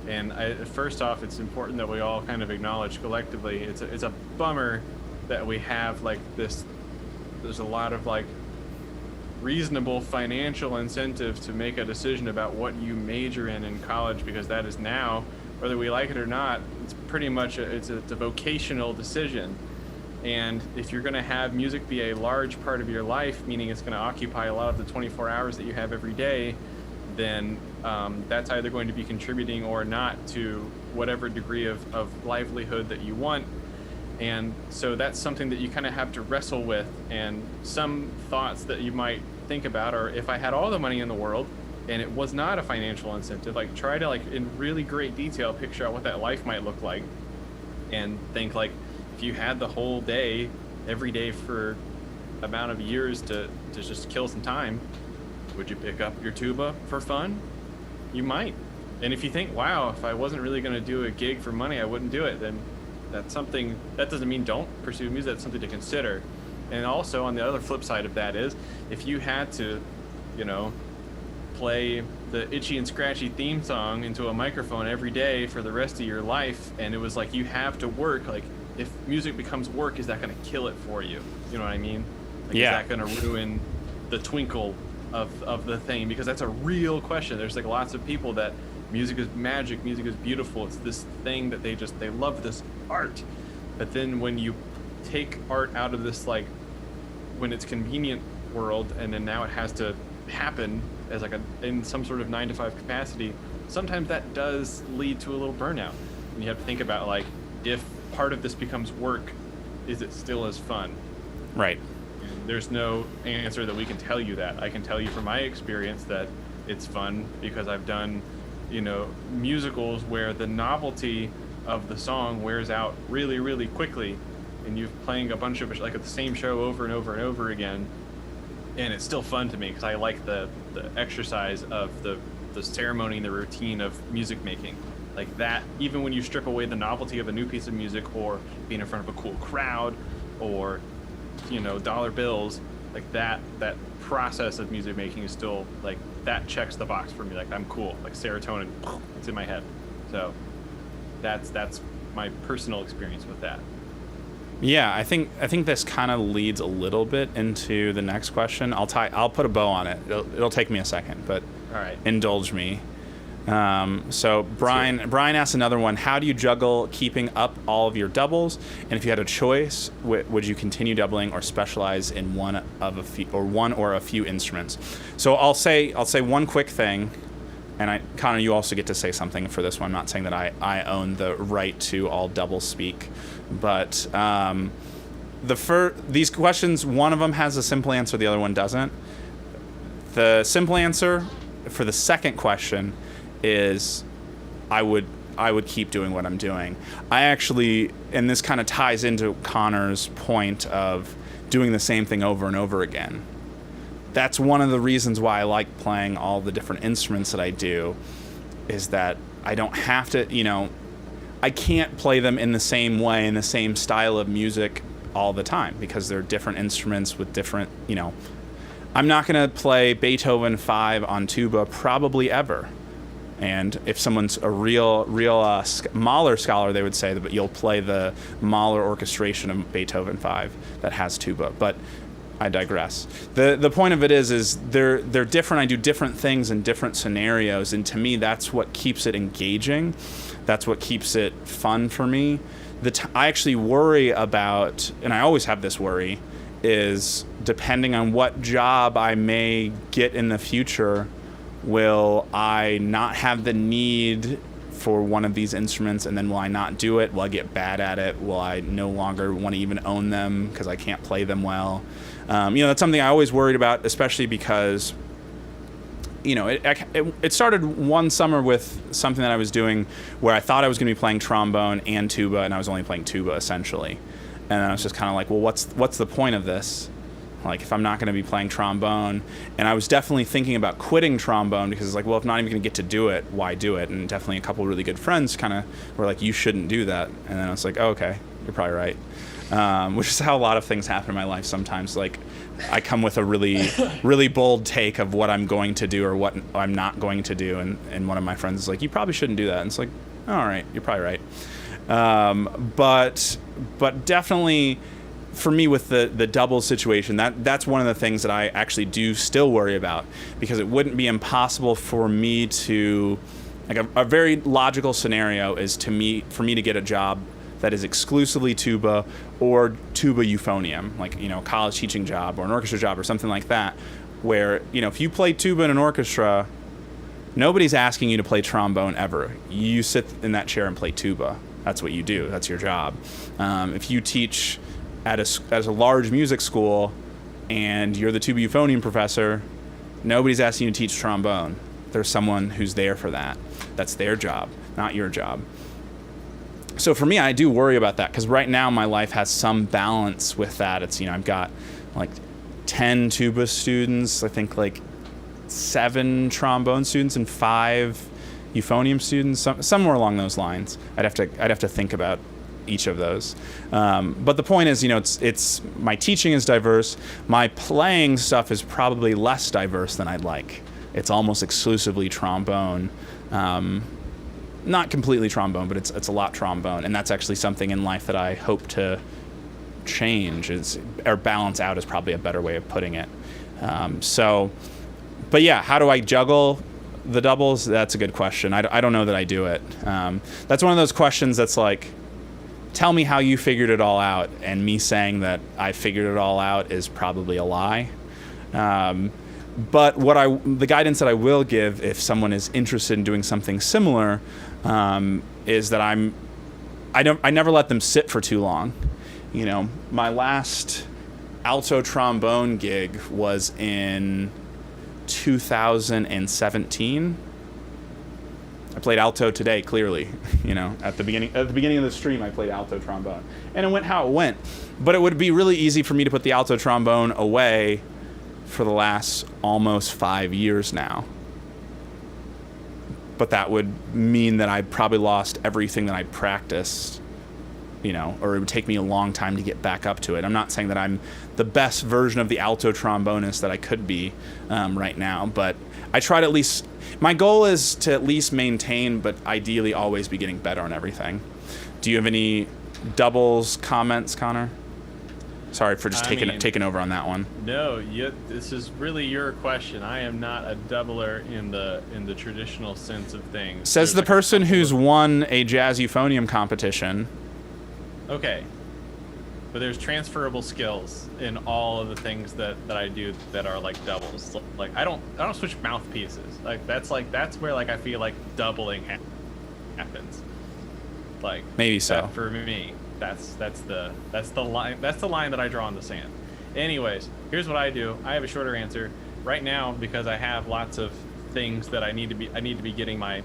Speaker 2: And first off, it's important that we all kind of acknowledge collectively, it's a bummer that we have like this, there's a lot of like reasonable financial incentive to make a decision about what you major in college, because that is now, whether we like it or not, it's pretty much it's a vocational decision. And if you're going to have music be a large part of your life, meaning it's going to occupy a lot of the 24 hours that you have every day, then that's either going to be contributing or not to whatever degree of livelihood that you want. And so that's something that you kind of have to wrestle with. And some thoughts that you might think about are, if I had all the money in the world and it was not a financial incentive, like try to, like, in really great detail, picture out what that life might look like, and think, like, if you had the whole day every day for amount of years to just kill some time, would you pick up your tuba for fun? You might. And if you think, wow, if I wasn't really going to do a gig for money, I wouldn't do it, then that's something. That doesn't mean don't pursue music. That's something to consider. And also, on the other flip side of that is, if you had to, you know, play the Itchy and Scratchy theme song into a microphone every day for the rest of your life, and it was like you have to work, like, if music becomes work, is that going to kill it for you? You know what I mean? Like,
Speaker 1: yeah.
Speaker 2: Is that going to ruin the twinkle of the thing? Because that's a real question. There's, like, lots of people that music is magic, music is beautiful, it's this thing that they love this art. But then when you take art out of this, like, when it's convenient world, and then now it has to happen as like in some sort of 9-to-5 capacity, sometimes that does lead to a little burnout. And you have to think about, like, if part of this becomes work, is it still as fun?
Speaker 1: Right.
Speaker 2: And there's no answer that we can tell you that. I can tell you from my experience that it's fun because I've done, you know, musicals where the novelty of the song wears out really, really quickly, and you're playing a bunch of it, like, at the same show over and over and over again, and it's still fun to me because I like the exercise of the ceremony and the routine of music making. Like that, even when you strip away the novelty of a new piece of music, or being in front of a cool crowd, or, you know, dollar bills, like that process of music making is still, like, that checks the box for me. Like, I'm cool, like serotonin, it's in my head. So that's my personal experience with that.
Speaker 1: Yeah, I think this kind of leads a little bit into the next question. I'll put a bow on it. It'll take me a second, but
Speaker 2: all right,
Speaker 1: indulge me. So Brian asked another one. How do you juggle keeping up all of your doubles? And if you had a choice, would you continue doubling or specialize in one or a few instruments? So I'll say one quick thing, and Connor, you also get to say something for this one. I'm not saying that I own the right to all double speak, but these questions, one of them has a simple answer, the other one doesn't. The simple answer for the second question is I would keep doing what I'm doing. I actually, and this kind of ties into Connor's point of doing the same thing over and over again. That's one of the reasons why I like playing all the different instruments that I do, is that I don't have to, you know, I can't play them in the same way, in the same style of music all the time, because they're different instruments with different, you know, I'm not going to play Beethoven 5 on tuba probably ever. And if someone's a real Mahler scholar, they would say that you'll play the Mahler orchestration of Beethoven 5 that has tuba. But I digress. The point of it is they're different. I do different things in different scenarios, and to me, that's what keeps it engaging. That's what keeps it fun for me. I actually worry about, and I always have this worry, is depending on what job I may get in the future, will I not have the need for one of these instruments, and then will I not do it? Will I get bad at it? Will I no longer want to even own them because I can't play them well? That's something I always worried about, especially because, it started one summer with something that I was doing where I thought I was going to be playing trombone and tuba, and I was only playing tuba essentially. And then I was just kind of like, well, what's the point of this? Like, if I'm not going to be playing trombone, and I was definitely thinking about quitting trombone because it's like, well, if I'm not even going to get to do it, why do it? And definitely a couple of really good friends kind of were like, you shouldn't do that. And then I was like, oh, okay, you're probably right. Which is how a lot of things happen in my life sometimes. Like, I come with a really, really bold take of what I'm going to do or what I'm not going to do, and one of my friends is like, you probably shouldn't do that. And it's like, all right, you're probably right. But definitely, for me with the double situation, that's one of the things that I actually do still worry about, because it wouldn't be impossible for me to, like, a very logical scenario is for me to get a job that is exclusively tuba or tuba euphonium, like, a college teaching job or an orchestra job or something like that, where, if you play tuba in an orchestra, nobody's asking you to play trombone ever. You sit in that chair and play tuba. That's what you do. That's your job. If you teach at a large music school and you're the tuba euphonium professor, nobody's asking you to teach trombone. There's someone who's there for that. That's their job, not your job. So for me, I do worry about that because right now my life has some balance with that. It's, I've got like 10 tuba students, I think like 7 trombone students and 5 euphonium students, somewhere along those lines. I'd have to think about each of those. But the point is, it's my teaching is diverse. My playing stuff is probably less diverse than I'd like. It's almost exclusively trombone. Not completely trombone, but it's a lot trombone, and that's actually something in life that I hope to change, or balance out is probably a better way of putting it. But yeah, how do I juggle the doubles? That's a good question. I don't know that I do it. That's one of those questions that's like, tell me how you figured it all out, and me saying that I figured it all out is probably a lie. But the guidance that I will give if someone is interested in doing something similar is that I never let them sit for too long. My last alto trombone gig was in 2017. I played alto today, clearly. At the beginning of the stream, I played alto trombone, and it went how it went. But it would be really easy for me to put the alto trombone away for the last almost 5 years now. But that would mean that I probably lost everything that I practiced, or it would take me a long time to get back up to it. I'm not saying that I'm the best version of the alto trombonist that I could be right now, but I try to at least, my goal is to at least maintain, but ideally always be getting better on everything. Do you have any doubles comments, Connor? Sorry for just taking over on that one.
Speaker 2: No, this is really your question. I am not a doubler in the traditional sense of things.
Speaker 1: Says the person who's won a jazz euphonium competition.
Speaker 2: Okay, but there's transferable skills in all of the things that I do that are like doubles. Like I don't switch mouthpieces. That's where I feel like doubling happens. Like
Speaker 1: maybe so
Speaker 2: for me. That's the line that I draw in the sand. Anyways, here's what I do. I have a shorter answer right now because I have lots of things that I need to be getting my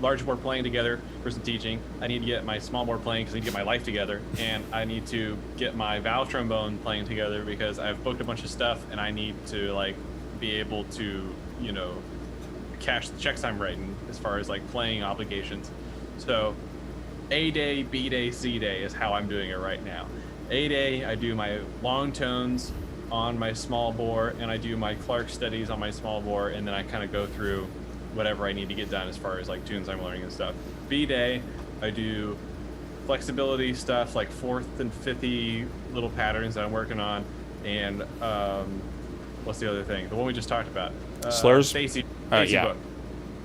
Speaker 2: large board playing together for some teaching. I need to get my small board playing because I need to get my life together, and I need to get my valve trombone playing together because I've booked a bunch of stuff and I need to be able to cash the checks I'm writing as far as playing obligations. So A day, B day, C day is how I'm doing it right now. A day, I do my long tones on my small bore, and I do my Clark studies on my small bore, and then I kind of go through whatever I need to get done as far as tunes I'm learning and stuff. B day, I do flexibility stuff like 4th and 5th little patterns that I'm working on, and what's the other thing? The one we just talked about.
Speaker 1: Slurs?
Speaker 2: Stacy
Speaker 1: yeah.
Speaker 2: book.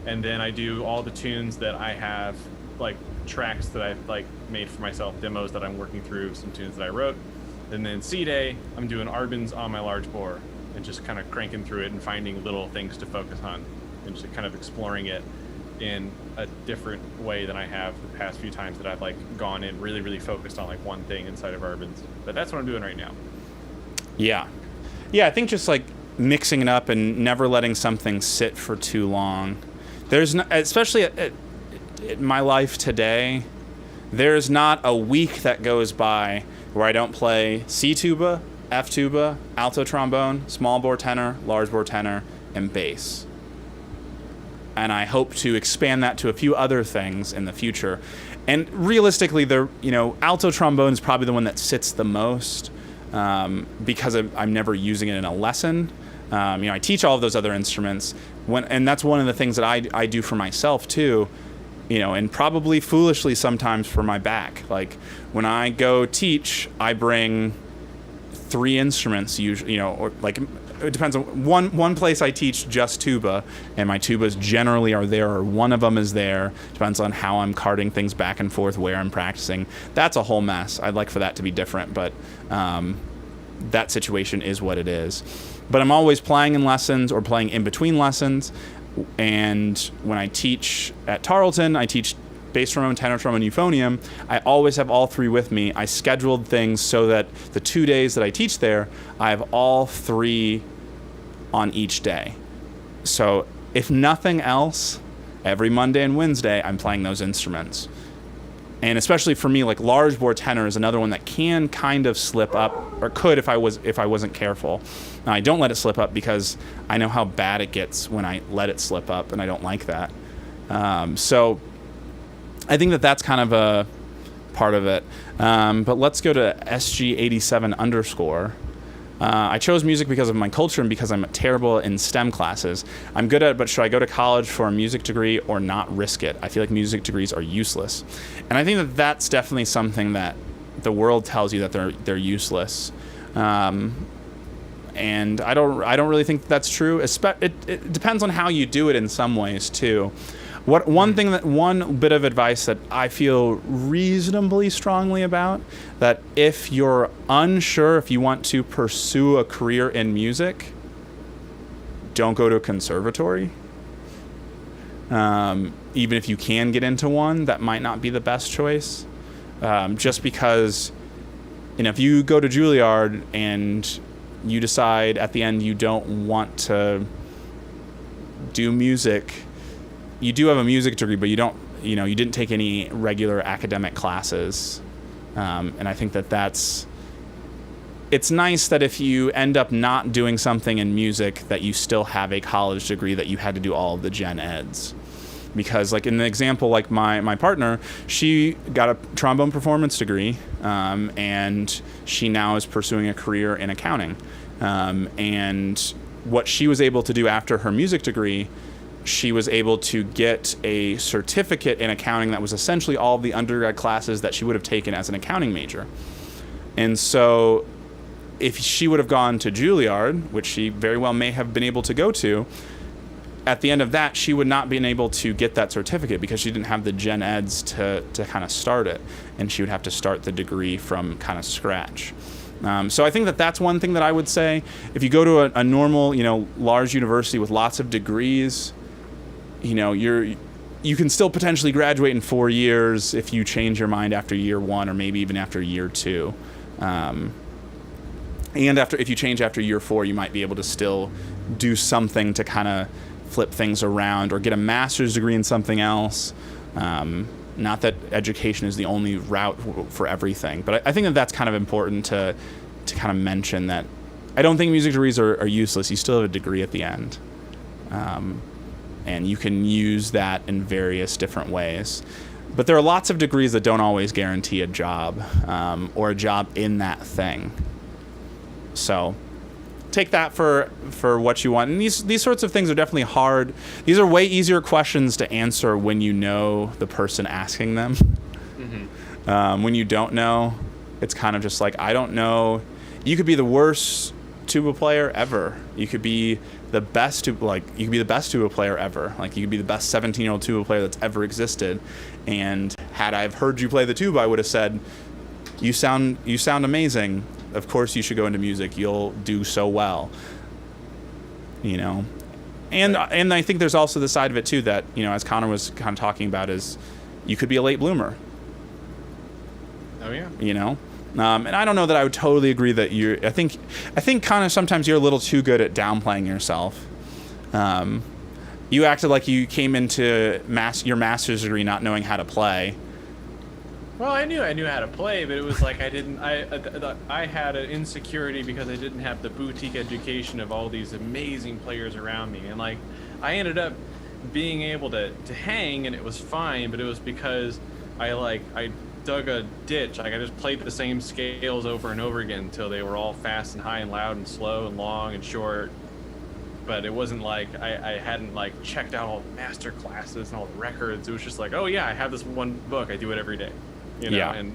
Speaker 2: And then I do all the tunes that I have tracks that I've made for myself, demos that I'm working through, some tunes that I wrote. And then C day, I'm doing Arbans on my large bore and just kind of cranking through it and finding little things to focus on and just kind of exploring it in a different way than I have the past few times that I've gone in really, really focused on one thing inside of Arbans. But that's what I'm doing right now.
Speaker 1: Yeah, I think just mixing it up and never letting something sit for too long. There's no, especially at my life today, there's not a week that goes by where I don't play C tuba, F tuba, alto trombone, small bore tenor, large bore tenor, and bass. And I hope to expand that to a few other things in the future. And realistically, alto trombone is probably the one that sits the most because I'm never using it in a lesson. I teach all of those other instruments, and that's one of the things that I do for myself too. And probably foolishly sometimes for my back. When I go teach, I bring 3 instruments usually, or it depends on one place I teach just tuba, and my tubas generally are there, or one of them is there. Depends on how I'm carting things back and forth, where I'm practicing. That's a whole mess. I'd like for that to be different, but that situation is what it is. But I'm always playing in lessons or playing in between lessons. And when I teach at Tarleton, I teach bass trombone, tenor trombone, euphonium, I always have all three with me. I scheduled things so that the 2 days that I teach there, I have all three on each day. So if nothing else, every Monday and Wednesday, I'm playing those instruments. And especially for me, like large bore tenor is another one that can kind of slip up, or could if I wasn't careful. Now, I don't let it slip up because I know how bad it gets when I let it slip up, and I don't like that. So I think that that's kind of a part of it. But let's go to SG87_. I chose music because of my culture and because I'm terrible in STEM classes. I'm good at it, but should I go to college for a music degree or not risk it? I feel like music degrees are useless. And I think that that's definitely something that the world tells you that they're useless. And I don't really think that's true. It depends on how you do it in some ways too. One bit of advice that I feel reasonably strongly about, that if you're unsure if you want to pursue a career in music, don't go to a conservatory. Even if you can get into one, that might not be the best choice. Just because, if you go to Juilliard and you decide at the end you don't want to do music, you do have a music degree, but you don't, you didn't take any regular academic classes. And I think it's nice that if you end up not doing something in music, that you still have a college degree, that you had to do all of the gen eds. Because like in the example, like my partner, she got a trombone performance degree, and she now is pursuing a career in accounting. And what she was able to do after her music degree, she was able to get a certificate in accounting that was essentially all of the undergrad classes that she would have taken as an accounting major. And so if she would have gone to Juilliard, which she very well may have been able to go to, at the end of that, she would not be able to get that certificate because she didn't have the gen eds to kind of start it. And she would have to start the degree from kind of scratch. So I think that that's one thing that I would say. If you go to a normal, large university with lots of degrees, you can still potentially graduate in 4 years if you change your mind after year 1 or maybe even after year 2. And if you change after year 4, you might be able to still do something to kind of flip things around or get a master's degree in something else. Not that education is the only route for everything, but I think that that's kind of important to kind of mention, that I don't think music degrees are useless. You still have a degree at the end. And you can use that in various different ways. But there are lots of degrees that don't always guarantee a job, or a job in that thing. So take that for what you want. And these sorts of things are definitely hard. These are way easier questions to answer when you know the person asking them. Mm-hmm. When you don't know, it's kind of just like, I don't know. You could be the worst tuba player ever. You could be the best tuba player ever. Like, you could be the best 17-year-old tuba player that's ever existed. And had I heard you play the tuba, I would have said, you sound amazing. Of course you should go into music. You'll do so well. And I think there's also the side of it too that, as Connor was kind of talking about, is you could be a late bloomer.
Speaker 2: Oh yeah.
Speaker 1: And I don't know that I would totally agree that I think kind of sometimes you're a little too good at downplaying yourself. You acted like you came into your master's degree not knowing how to play.
Speaker 2: Well, I knew how to play, but it was like I had an insecurity because I didn't have the boutique education of all these amazing players around me. And like, I ended up being able to hang, and it was fine, but it was because I dug a ditch. Like, I just played the same scales over and over again until they were all fast and high and loud and slow and long and short. But it wasn't like I hadn't like checked out all the master classes and all the records. It was just like, oh yeah, I have this one book, I do it every day.
Speaker 1: Yeah.
Speaker 2: And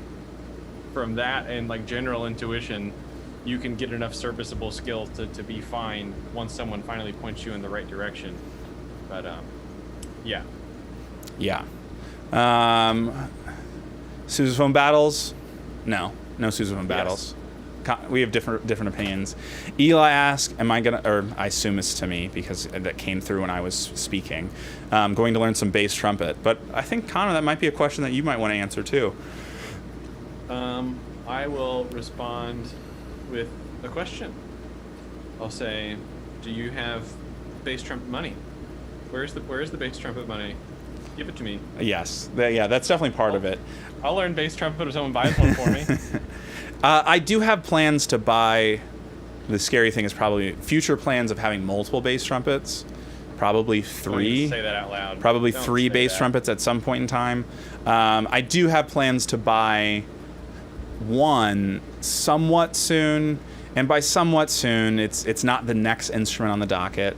Speaker 2: from that and like general intuition, you can get enough serviceable skills to be fine once someone finally points you in the right direction. But yeah.
Speaker 1: Yeah. Sousaphone battles? No sousaphone battles. we have different opinions. Eli asked, "Am I gonna?" Or I assume it's to me because that came through when I was speaking. Going to learn some bass trumpet, but I think Connor, that might be a question that you might want to answer too.
Speaker 2: I will respond with a question. I'll say, "Do you have bass trumpet money? Where's the bass trumpet money? Give it to me."
Speaker 1: Yes, that's definitely part of it.
Speaker 2: I'll learn bass trumpet if someone buys one for me.
Speaker 1: I do have plans to buy. The scary thing is probably future plans of having multiple bass trumpets. Probably 3.
Speaker 2: Don't say that out loud.
Speaker 1: Probably
Speaker 2: Don't
Speaker 1: 3
Speaker 2: say
Speaker 1: bass
Speaker 2: that.
Speaker 1: trumpets at some point in time. I do have plans to buy 1 somewhat soon, and by somewhat soon, it's not the next instrument on the docket.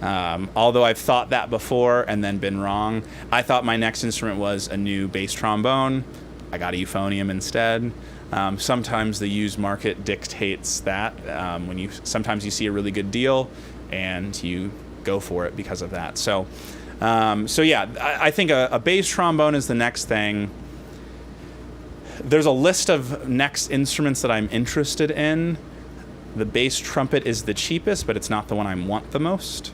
Speaker 1: Although I've thought that before and then been wrong. I thought my next instrument was a new bass trombone. I got a euphonium instead. Sometimes the used market dictates that. Sometimes you see a really good deal and you go for it because of that. So yeah, I think a bass trombone is the next thing. There's a list of next instruments that I'm interested in. The bass trumpet is the cheapest, but it's not the one I want the most.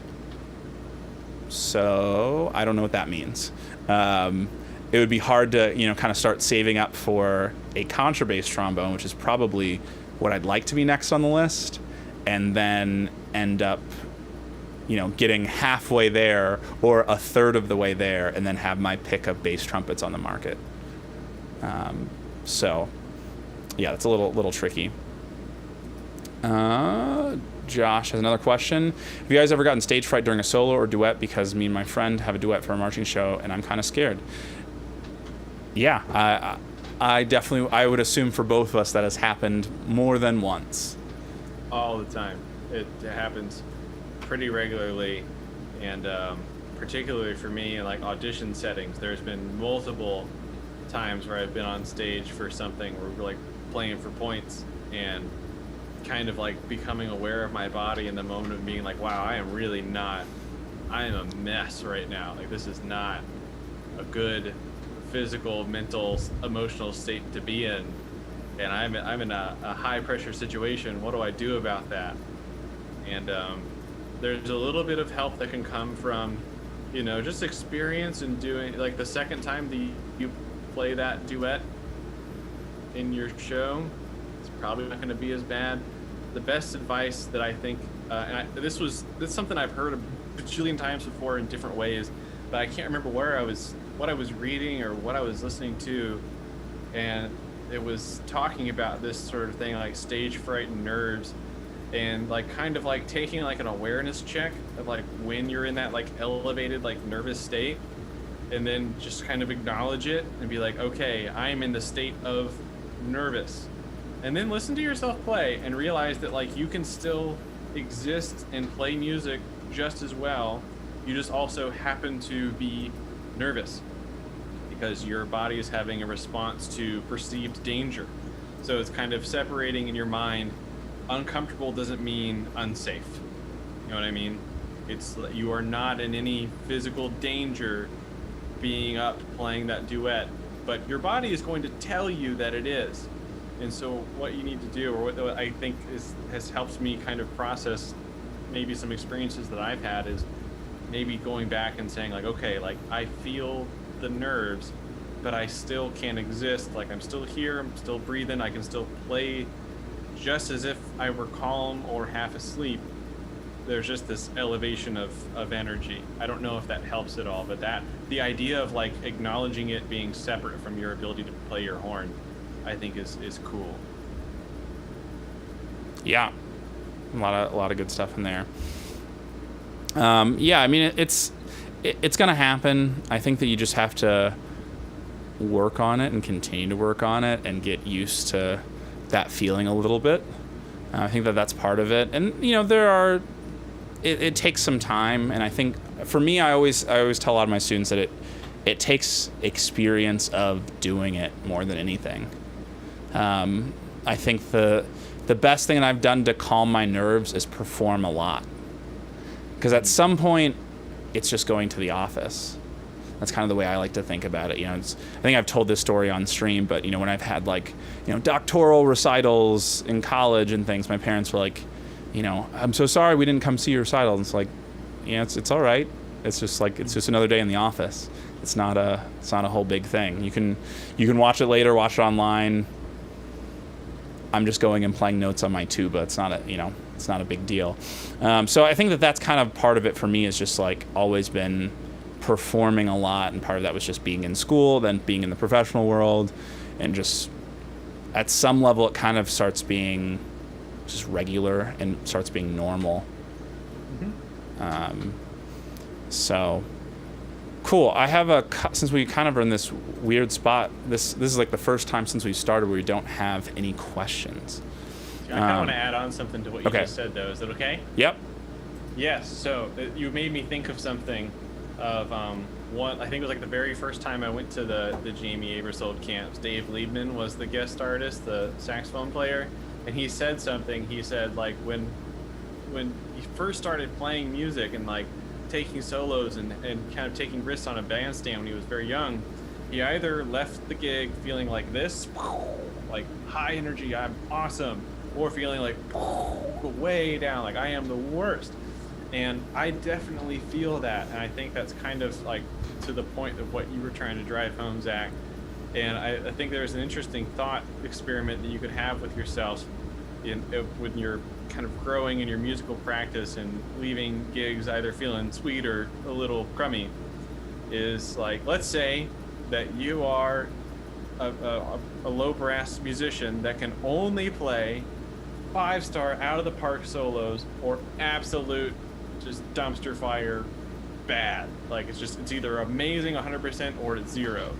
Speaker 1: So I don't know what that means. It would be hard to, kind of start saving up for a contrabass trombone, which is probably what I'd like to be next on the list, and then end up, getting halfway there or a third of the way there, and then have my pick of bass trumpets on the market. So, yeah, it's a little tricky. Josh has another question. Have you guys ever gotten stage fright during a solo or duet? Because me and my friend have a duet for a marching show, and I'm kind of scared. Yeah, I would assume for both of us that has happened more than once.
Speaker 2: All the time. It happens pretty regularly, and particularly for me in like audition settings, there's been multiple times where I've been on stage for something where we're like playing for points and kind of like becoming aware of my body in the moment of being like, wow, I am a mess right now. Like, this is not a good physical, mental, emotional state to be in, and I'm in a high pressure situation. What do I do about that? And there's a little bit of help that can come from, just experience and doing, like, the second time you play that duet in your show, it's probably not going to be as bad. The best advice that I think, this is something I've heard a bajillion times before in different ways, but I can't remember what I was reading or what I was listening to, and it was talking about this sort of thing, like stage fright and nerves, and like kind of like taking like an awareness check of like when you're in that like elevated like nervous state, and then just kind of acknowledge it and be like, okay, I am in the state of nervous, and then listen to yourself play and realize that like you can still exist and play music just as well. You just also happen to be nervous because your body is having a response to perceived danger. So it's kind of separating in your mind. Uncomfortable doesn't mean unsafe. You know what I mean? It's, you are not in any physical danger being up playing that duet, but your body is going to tell you that it is. And so what you need to do, or what I think has helped me kind of process maybe some experiences that I've had, is maybe going back and saying like, okay, like I feel the nerves, but I still can exist. Like I'm still here, I'm still breathing, I can still play just as if I were calm or half asleep. There's just this elevation of energy. I don't know if that helps at all, but the idea of like acknowledging it being separate from your ability to play your horn, I think is cool.
Speaker 1: Yeah, a lot of good stuff in there. Yeah, I mean it's gonna happen. I think that you just have to work on it and continue to work on it and get used to that feeling a little bit. I think that that's part of it, and it takes some time. And I think for me, I always tell a lot of my students that it takes experience of doing it more than anything. I think the best thing that I've done to calm my nerves is perform a lot, because at some point it's just going to the office. That's kind of the way I like to think about it. You know, I think I've told this story on stream, but you know, when I've had like, you know, doctoral recitals in college and things, my parents were like, you know, I'm so sorry we didn't come see your recital. And it's like, yeah, it's all right. It's just like, it's just another day in the office. It's not a whole big thing. You can watch it later, watch it online. I'm just going and playing notes on my tuba. It's not a big deal. So I think that's kind of part of it for me, is just like always been performing a lot, and part of that was just being in school, then being in the professional world, and just at some level it kind of starts being just regular and starts being normal. So cool. I have since we kind of are in this weird spot, this is like the first time since we started where we don't have any questions.
Speaker 2: I kind of want to add on something to what you just said, though. Is that okay?
Speaker 1: Yep.
Speaker 2: Yes. So you made me think of something of one. I think it was like the very first time I went to the Jamie Aebersold camps. Dave Liebman was the guest artist, the saxophone player, and he said something. He said like when he first started playing music and like taking solos and kind of taking risks on a bandstand when he was very young, he either left the gig feeling like this, like high energy, I'm awesome, or feeling like way down, like I am the worst. And I definitely feel that, and I think that's kind of like to the point of what you were trying to drive home, Zach. And I think there's an interesting thought experiment that you could have with yourself when you're kind of growing in your musical practice and leaving gigs either feeling sweet or a little crummy. Is like, let's say that you are a low brass musician that can only play 5-star out of the park solos or absolute just dumpster fire bad. Like it's either amazing 100% or it's 0.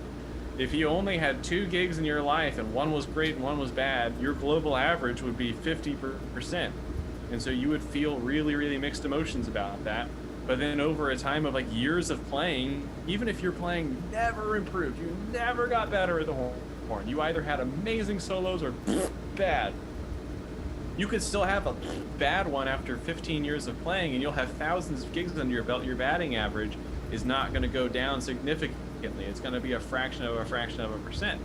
Speaker 2: If you only had 2 gigs in your life and one was great and one was bad, your global average would be 50%. And so you would feel really, really mixed emotions about that. But then over a time of like years of playing, even if your playing never improved, you never got better at the horn, you either had amazing solos or bad. You could still have a bad one after 15 years of playing, and you'll have thousands of gigs under your belt. Your batting average is not going to go down significantly. It's going to be a fraction of a percent.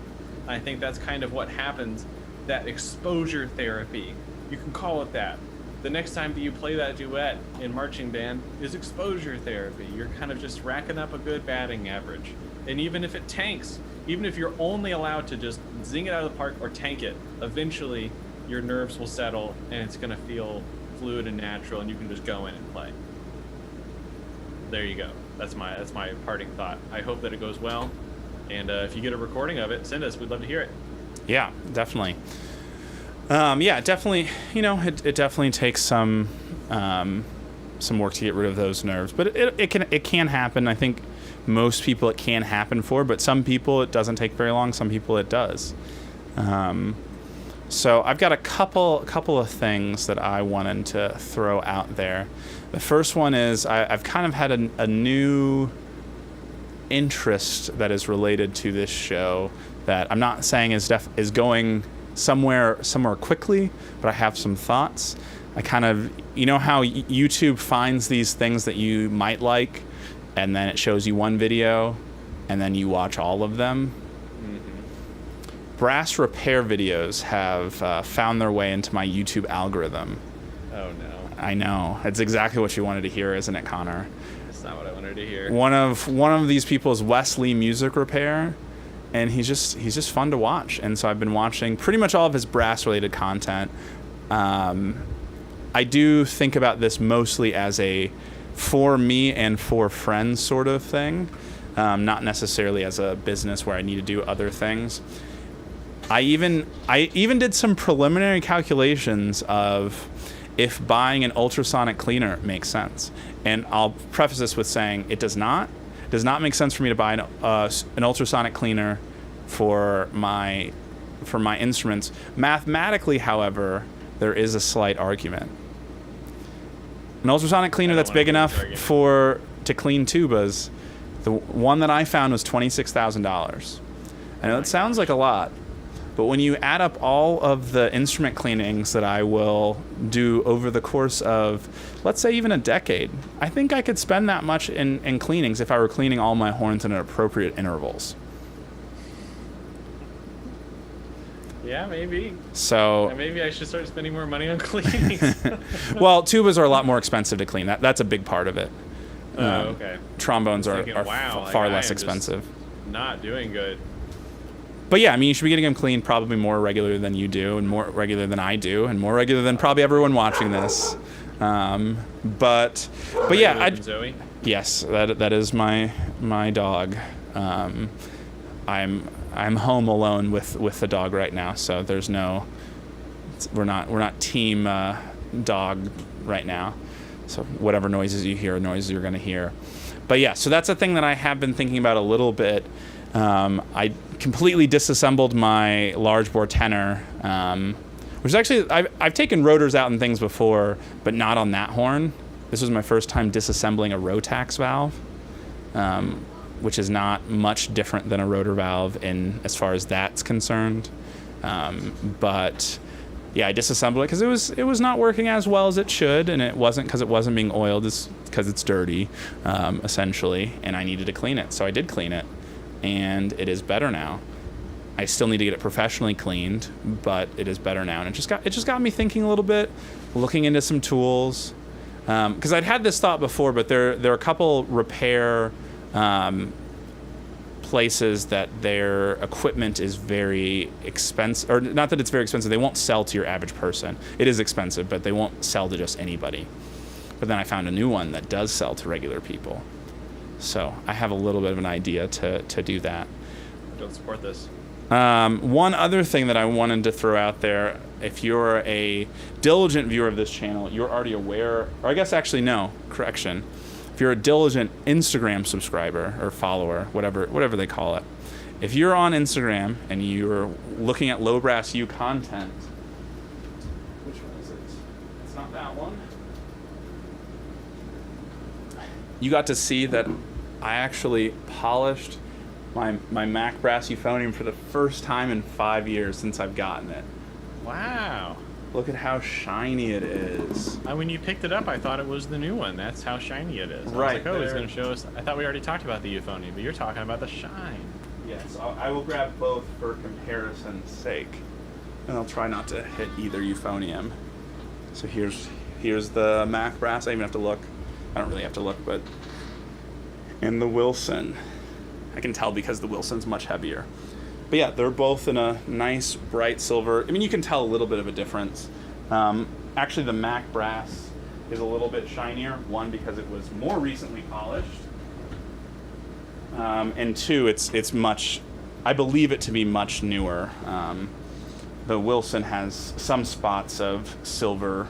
Speaker 2: I think that's kind of what happens, that exposure therapy. You can call it that. The next time that you play that duet in marching band is exposure therapy. You're kind of just racking up a good batting average. And even if it tanks, even if you're only allowed to just zing it out of the park or tank it, eventually your nerves will settle and it's going to feel fluid and natural, and you can just go in and play. There you go. That's my parting thought. I hope that it goes well, and if you get a recording of it, send us. We'd love to hear it.
Speaker 1: Yeah, definitely. Definitely. You know, it definitely takes some work to get rid of those nerves, but it can happen. I think most people it can happen for, but some people it doesn't take very long. Some people it does. So I've got a couple of things that I wanted to throw out there. The first one is I've kind of had a new interest that is related to this show that I'm not saying is going somewhere quickly, but I have some thoughts. I kind of, you know how YouTube finds these things that you might like, and then it shows you one video, and then you watch all of them. Brass repair videos have found their way into my YouTube algorithm. Oh no. I know. It's exactly what you wanted to hear, isn't it, Connor?
Speaker 2: That's not what I wanted to hear.
Speaker 1: One of these people is Wesley Music Repair, and he's just fun to watch. And so I've been watching pretty much all of his brass related content. I do think about this mostly as a for me and for friends sort of thing, not necessarily as a business where I need to do other things. I even did some preliminary calculations of if buying an ultrasonic cleaner makes sense. And I'll preface this with saying it does not. It does not make sense for me to buy an ultrasonic cleaner for my instruments. Mathematically, however, there is a slight argument. An ultrasonic cleaner that's big enough to clean tubas, the one that I found was $26,000. I know it sounds like a lot, But when you add up all of the instrument cleanings that I will do over the course of, let's say, even a decade, I think I could spend that much in cleanings if I were cleaning all my horns at appropriate intervals.
Speaker 2: Yeah, maybe.
Speaker 1: So
Speaker 2: maybe I should start spending more money on cleanings.
Speaker 1: well, tubas are a lot more expensive to clean. That's a big part of it.
Speaker 2: Okay.
Speaker 1: Trombones are
Speaker 2: wow,
Speaker 1: far
Speaker 2: like,
Speaker 1: less expensive.
Speaker 2: Not doing good.
Speaker 1: But yeah, I mean, you should be getting them cleaned probably more regular than you do, and more regular than I do, and more regular than probably everyone watching this. But yeah,
Speaker 2: Zoe?
Speaker 1: Yes, that is my dog. I'm home alone with the dog right now, so there's no. We're not team dog right now. So whatever noises you hear, noises you're going to hear. But yeah, so that's a thing that I have been thinking about a little bit. I completely disassembled my large bore tenor, which is actually, I've taken rotors out and things before, but not on that horn. This was my first time disassembling a Rotax valve, which is not much different than a rotor valve in as far as that's concerned. But yeah, I disassembled it because it was not working as well as it should, and it wasn't because it wasn't being oiled, it's because it's dirty, essentially, and I needed to clean it. So I did clean it, and it is better now. I still need to get it professionally cleaned, but it is better now, and it just got me thinking a little bit, looking into some tools, because I'd had this thought before, but there are a couple repair places that their equipment is very expensive, or not that it's very expensive, they won't sell to your average person. It is expensive, but they won't sell to just anybody. But then I found a new one that does sell to regular people. So I have a little bit of an idea to do that.
Speaker 2: Don't support this.
Speaker 1: One other thing that I wanted to throw out there, if you're a diligent viewer of this channel, you're already aware, or I guess actually no, correction. If you're a diligent Instagram subscriber or follower, whatever they call it, if you're on Instagram and you're looking at Low Brass U content, which one is it? It's not that one. You got to see that I actually polished my Mac Brass euphonium for the first time in 5 years since I've gotten it.
Speaker 2: Wow.
Speaker 1: Look at how shiny it is.
Speaker 2: When you picked it up, I thought it was the new one. That's how shiny it is.
Speaker 1: Right.
Speaker 2: I was like, oh, he's going to show us. I thought we already talked about the euphonium, but you're talking about the shine.
Speaker 1: Yes, I will grab both for comparison's sake. And I'll try not to hit either euphonium. So here's the Mac Brass. I even have to look. I don't really have to look, but... And the Wilson. I can tell because the Wilson's much heavier. But yeah, they're both in a nice bright silver. I mean, you can tell a little bit of a difference. Actually, the Mac Brass is a little bit shinier. One, because it was more recently polished. And two, it's much, I believe it to be much newer. The Wilson has some spots of silver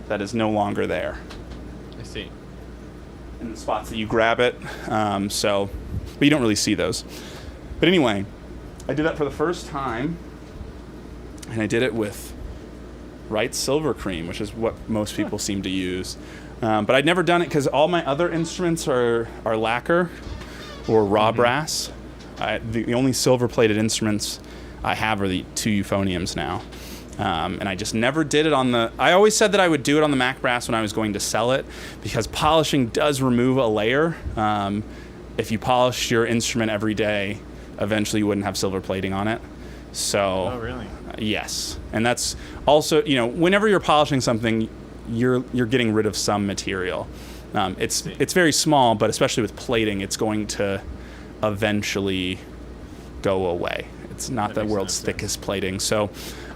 Speaker 1: that is no longer there.
Speaker 2: I see.
Speaker 1: In the spots that you grab it. But you don't really see those. But anyway, I did that for the first time, and I did it with Wright Silver Cream, which is what most people seem to use. But I'd never done it because all my other instruments are lacquer or raw brass. The only silver-plated instruments I have are the two euphoniums now. And I just never did it on the... I always said that I would do it on the Mac Brass when I was going to sell it, because polishing does remove a layer. If you polish your instrument every day, eventually you wouldn't have silver plating on it. So,
Speaker 2: oh, really?
Speaker 1: Yes. And that's also, whenever you're polishing something, you're getting rid of some material. It's very small, but especially with plating, it's going to eventually go away. It's not the world's thickest plating. So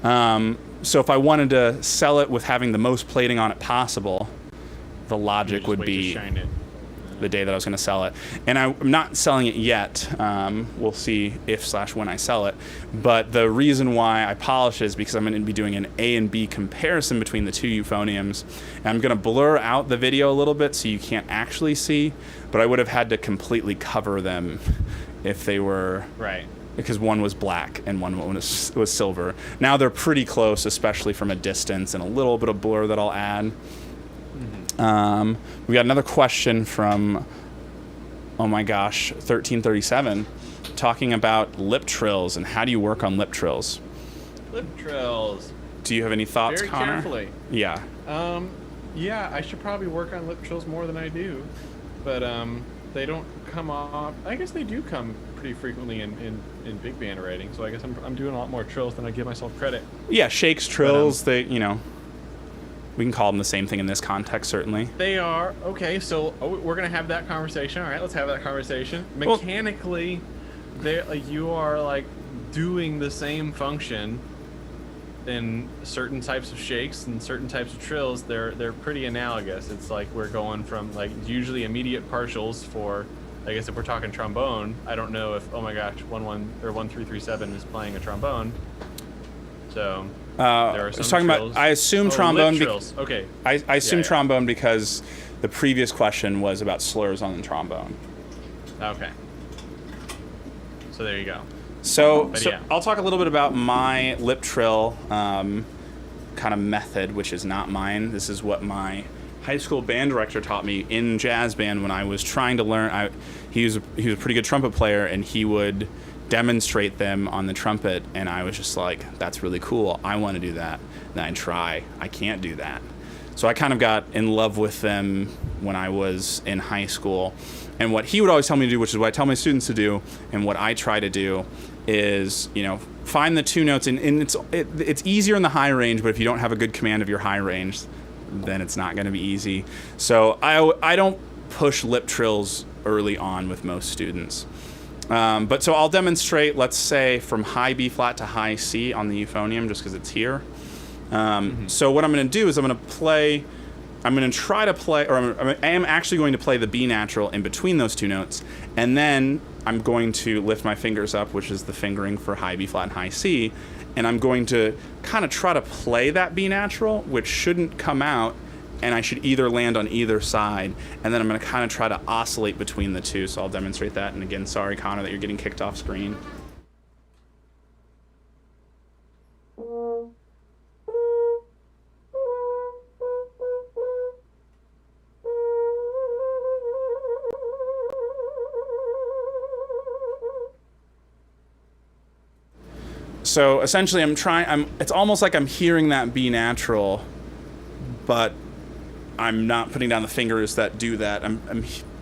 Speaker 1: if I wanted to sell it with having the most plating on it possible, the logic would be the day that I was going to sell it. And I'm not selling it yet. We'll see if/when I sell it. But the reason why I polish is because I'm going to be doing an A and B comparison between the two euphoniums. And I'm going to blur out the video a little bit so you can't actually see. But I would have had to completely cover them if they were...
Speaker 2: Right.
Speaker 1: Because one was black and one was silver. Now they're pretty close, especially from a distance, and a little bit of blur that I'll add. We got another question from, 1337, talking about lip trills and how do you work on lip trills.
Speaker 2: Lip trills.
Speaker 1: Do you have any thoughts,
Speaker 2: Very
Speaker 1: Connor?
Speaker 2: carefully.
Speaker 1: Yeah.
Speaker 2: Yeah, I should probably work on lip trills more than I do, but they don't come off. I guess they do come pretty frequently in big band writing. So I guess I'm doing a lot more trills than I give myself credit.
Speaker 1: Yeah, shakes, trills. They, we can call them the same thing in this context, certainly.
Speaker 2: They are okay. So we're gonna have that conversation. All right, let's have that conversation. Mechanically, you are like doing the same function in certain types of shakes and certain types of trills. They're pretty analogous. It's like we're going from like usually immediate partials for, I guess if we're talking trombone, I don't know if, oh my gosh, 1337 is playing a trombone. So there are some
Speaker 1: talking
Speaker 2: trills.
Speaker 1: about, I assume trombone.
Speaker 2: Trills. Okay.
Speaker 1: I assume trombone because the previous question was about slurs on the trombone.
Speaker 2: Okay. So there you go.
Speaker 1: So
Speaker 2: yeah.
Speaker 1: I'll talk a little bit about my lip trill kind of method, which is not mine. This is what my high school band director taught me in jazz band when I was trying to learn. He was a pretty good trumpet player, and he would demonstrate them on the trumpet, and I was just like, that's really cool. I want to do that. And I try. I can't do that. So I kind of got in love with them when I was in high school. And what he would always tell me to do, which is what I tell my students to do, and what I try to do, is find the two notes. And it's easier in the high range, but if you don't have a good command of your high range, then it's not going to be easy. So I don't push lip trills early on with most students. But so I'll demonstrate, let's say, from high B flat to high C on the euphonium, just because it's here. So what I'm going to do is I'm going to try to play, or I am actually going to play the B natural in between those two notes, and then I'm going to lift my fingers up, which is the fingering for high B flat and high C, and I'm going to kind of try to play that B natural, which shouldn't come out, and I should either land on either side, and then I'm going to kind of try to oscillate between the two. So I'll demonstrate that, and again, sorry, Connor, that you're getting kicked off screen. So essentially it's almost like I'm hearing that B natural, but I'm not putting down the fingers that do that. I'm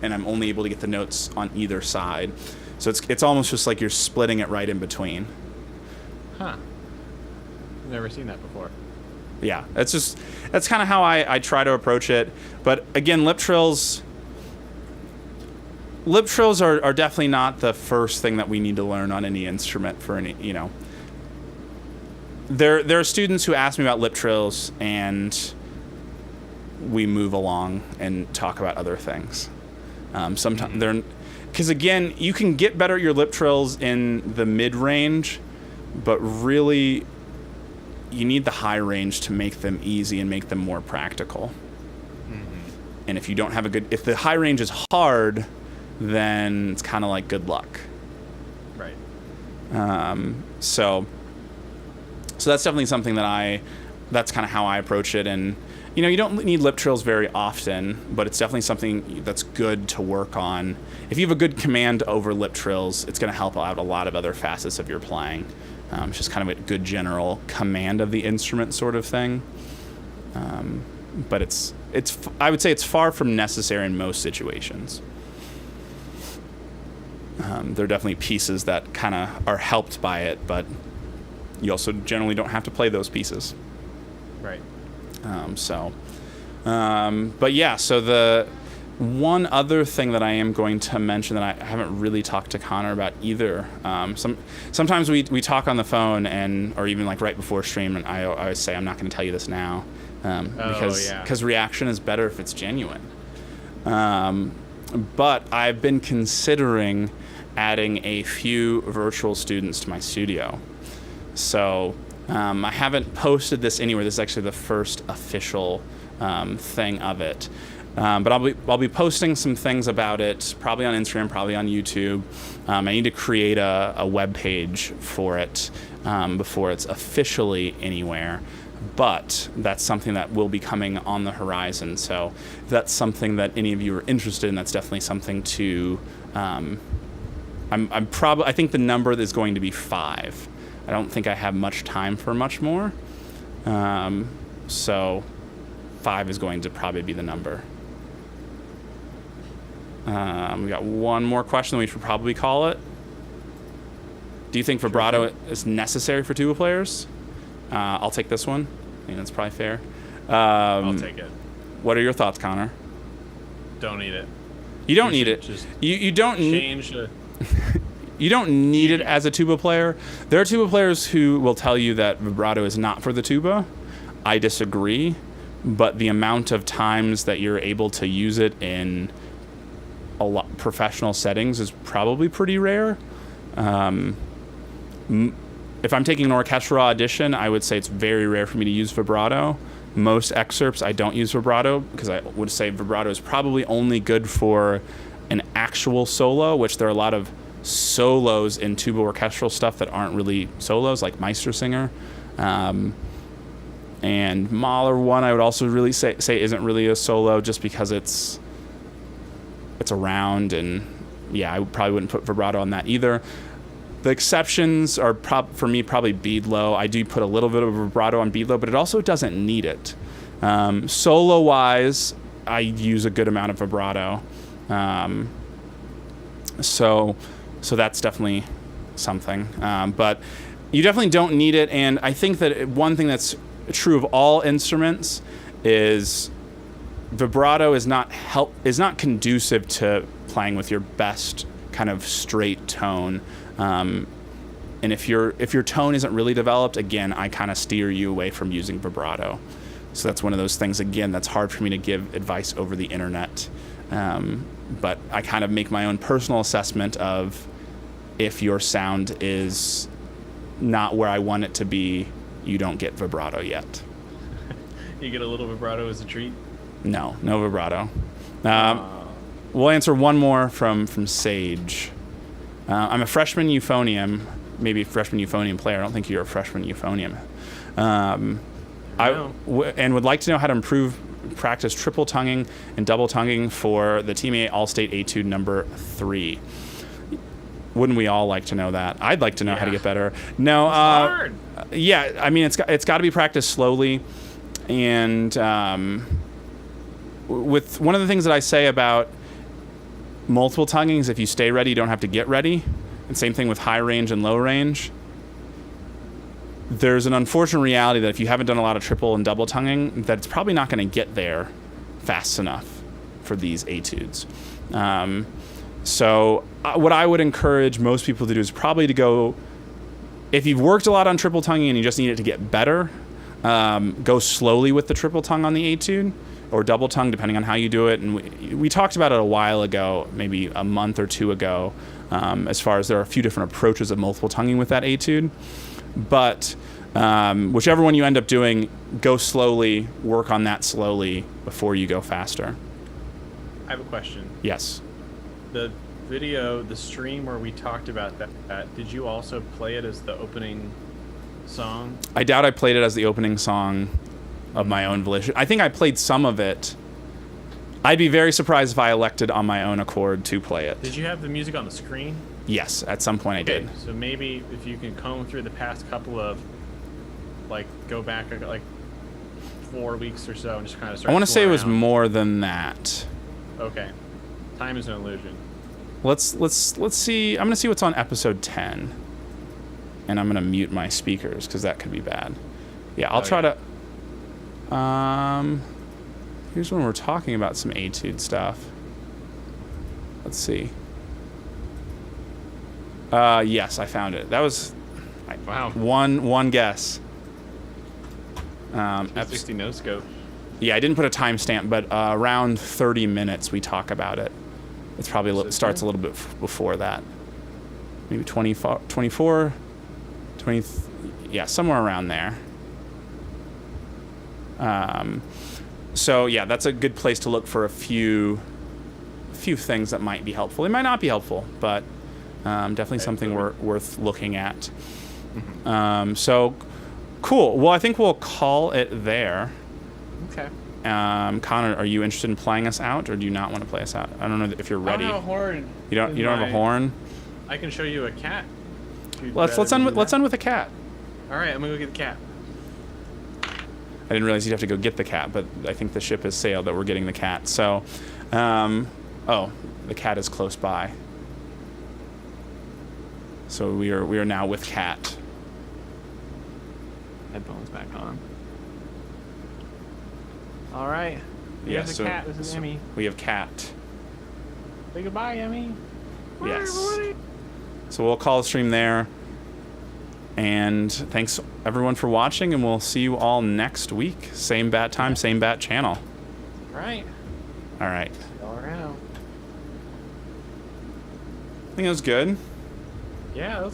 Speaker 1: only able to get the notes on either side. So it's almost just like you're splitting it right in between.
Speaker 2: Huh. Never seen that before.
Speaker 1: Yeah, that's kind of how I try to approach it. But again, lip trills are definitely not the first thing that we need to learn on any instrument for any, There are students who ask me about lip trills, and we move along and talk about other things. Sometimes because again, you can get better at your lip trills in the mid range, but really, you need the high range to make them easy and make them more practical. And if you don't have if the high range is hard, then it's kind of like good luck.
Speaker 2: Right.
Speaker 1: So that's definitely something that's kind of how I approach it. And, you don't need lip trills very often, but it's definitely something that's good to work on. If you have a good command over lip trills, it's going to help out a lot of other facets of your playing. It's just kind of a good general command of the instrument sort of thing. But I would say it's far from necessary in most situations. There are definitely pieces that kind of are helped by it, but you also generally don't have to play those pieces.
Speaker 2: Right.
Speaker 1: But yeah, so the one other thing that I am going to mention that I haven't really talked to Connor about either. Sometimes we talk on the phone or even like right before stream, and I always say I'm not going to tell you this now because reaction is better if it's genuine. But I've been considering adding a few virtual students to my studio. So I haven't posted this anywhere. This is actually the first official thing of it. But I'll be posting some things about it, probably on Instagram, probably on YouTube. I need to create a web page for it before it's officially anywhere. But that's something that will be coming on the horizon. So if that's something that any of you are interested in, that's definitely something to. I think the number is going to be 5. I don't think I have much time for much more. So 5 is going to probably be the number. We got one more question that we should probably call it. Do you think vibrato is necessary for tuba players? I'll take this one. I think that's probably fair.
Speaker 2: I'll take it.
Speaker 1: What are your thoughts, Connor?
Speaker 2: Don't need it.
Speaker 1: You don't need it. You don't
Speaker 2: change
Speaker 1: you don't need it as a tuba player. There are tuba players who will tell you that vibrato is not for the tuba. I disagree, but the amount of times that you're able to use it in a lot professional settings is probably pretty rare. If I'm taking an orchestral audition, I would say it's very rare for me to use vibrato. Most excerpts, I don't use vibrato because I would say vibrato is probably only good for an actual solo, which there are a lot of solos in tuba orchestral stuff that aren't really solos, like Meistersinger. And Mahler 1, I would also really say isn't really a solo just because it's around, and yeah, I probably wouldn't put vibrato on that either. The exceptions are for me probably Beadlow. I do put a little bit of vibrato on Beadlow, but it also doesn't need it. Solo wise, I use a good amount of vibrato. So that's definitely something. But you definitely don't need it. And I think that one thing that's true of all instruments is vibrato is not conducive to playing with your best kind of straight tone. And if your tone isn't really developed, again, I kind of steer you away from using vibrato. So that's one of those things, again, that's hard for me to give advice over the internet. But I kind of make my own personal assessment of if your sound is not where I want it to be, you don't get vibrato yet.
Speaker 2: You get a little vibrato as a treat?
Speaker 1: No vibrato. We'll answer one more from Sage. I'm a freshman euphonium, maybe freshman euphonium player. I don't think you're a freshman euphonium. And would like to know how to practice triple tonguing and double tonguing for the Team A All-State Etude number 3. Wouldn't we all like to know that? I'd like to know how to get better. No,
Speaker 2: it's hard.
Speaker 1: Yeah, I mean it's got to be practiced slowly, and with one of the things that I say about multiple tonguings, if you stay ready, you don't have to get ready. And same thing with high range and low range. There's an unfortunate reality that if you haven't done a lot of triple and double tonguing, that it's probably not going to get there fast enough for these etudes. So what I would encourage most people to do is probably to go, if you've worked a lot on triple tonguing and you just need it to get better, go slowly with the triple tongue on the etude, or double tongue, depending on how you do it. And we talked about it a while ago, maybe a month or two ago, as far as there are a few different approaches of multiple tonguing with that etude. But whichever one you end up doing, go slowly, work on that slowly before you go faster.
Speaker 2: I have a question.
Speaker 1: Yes.
Speaker 2: The video, the stream where we talked about that, did you also play it as the opening song?
Speaker 1: I doubt I played it as the opening song of my own volition. I think I played some of it. I'd be very surprised if I elected on my own accord to play it.
Speaker 2: Did you have the music on the screen?
Speaker 1: Yes, at some point I did.
Speaker 2: So maybe if you can comb through the past couple of, go back 4 weeks or so and just kind of start.
Speaker 1: I want to say it was more than that.
Speaker 2: Okay. Time is an illusion.
Speaker 1: Let's see. I'm going to see what's on episode 10. And I'm going to mute my speakers because that could be bad. Yeah, I'll try to... here's when we're talking about some etude stuff. Let's see. Yes, I found it. That was
Speaker 2: wow.
Speaker 1: One guess.
Speaker 2: 60 no scope.
Speaker 1: Yeah, I didn't put a timestamp, but around 30 minutes we talk about it. It's probably starts a little bit before that. Maybe 24, 20, yeah, somewhere around there. So yeah, that's a good place to look for a few things that might be helpful. They might not be helpful, but definitely something worth looking at. So cool. Well, I think we'll call it there.
Speaker 2: Okay.
Speaker 1: Connor, are you interested in playing us out, or do you not want to play us out? I don't know if you're ready.
Speaker 2: I don't have a horn.
Speaker 1: You don't have a horn?
Speaker 2: I can show you a cat.
Speaker 1: Let's end with a cat.
Speaker 2: All right, I'm gonna go get the cat.
Speaker 1: I didn't realize you'd have to go get the cat, but I think the ship has sailed that we're getting the cat. So, oh, the cat is close by. So we are now with cat.
Speaker 2: Headphones back on. All right.
Speaker 1: Yeah,
Speaker 2: Here's the cat. This is Emmy.
Speaker 1: We have cat.
Speaker 2: Say goodbye, Emmy.
Speaker 1: Yes. So we'll call the stream there. And thanks everyone for watching, and we'll see you all next week. Same bat time, same bat channel.
Speaker 2: All right.
Speaker 1: All right.
Speaker 2: All around.
Speaker 1: I think it was good.
Speaker 2: Yeah, that was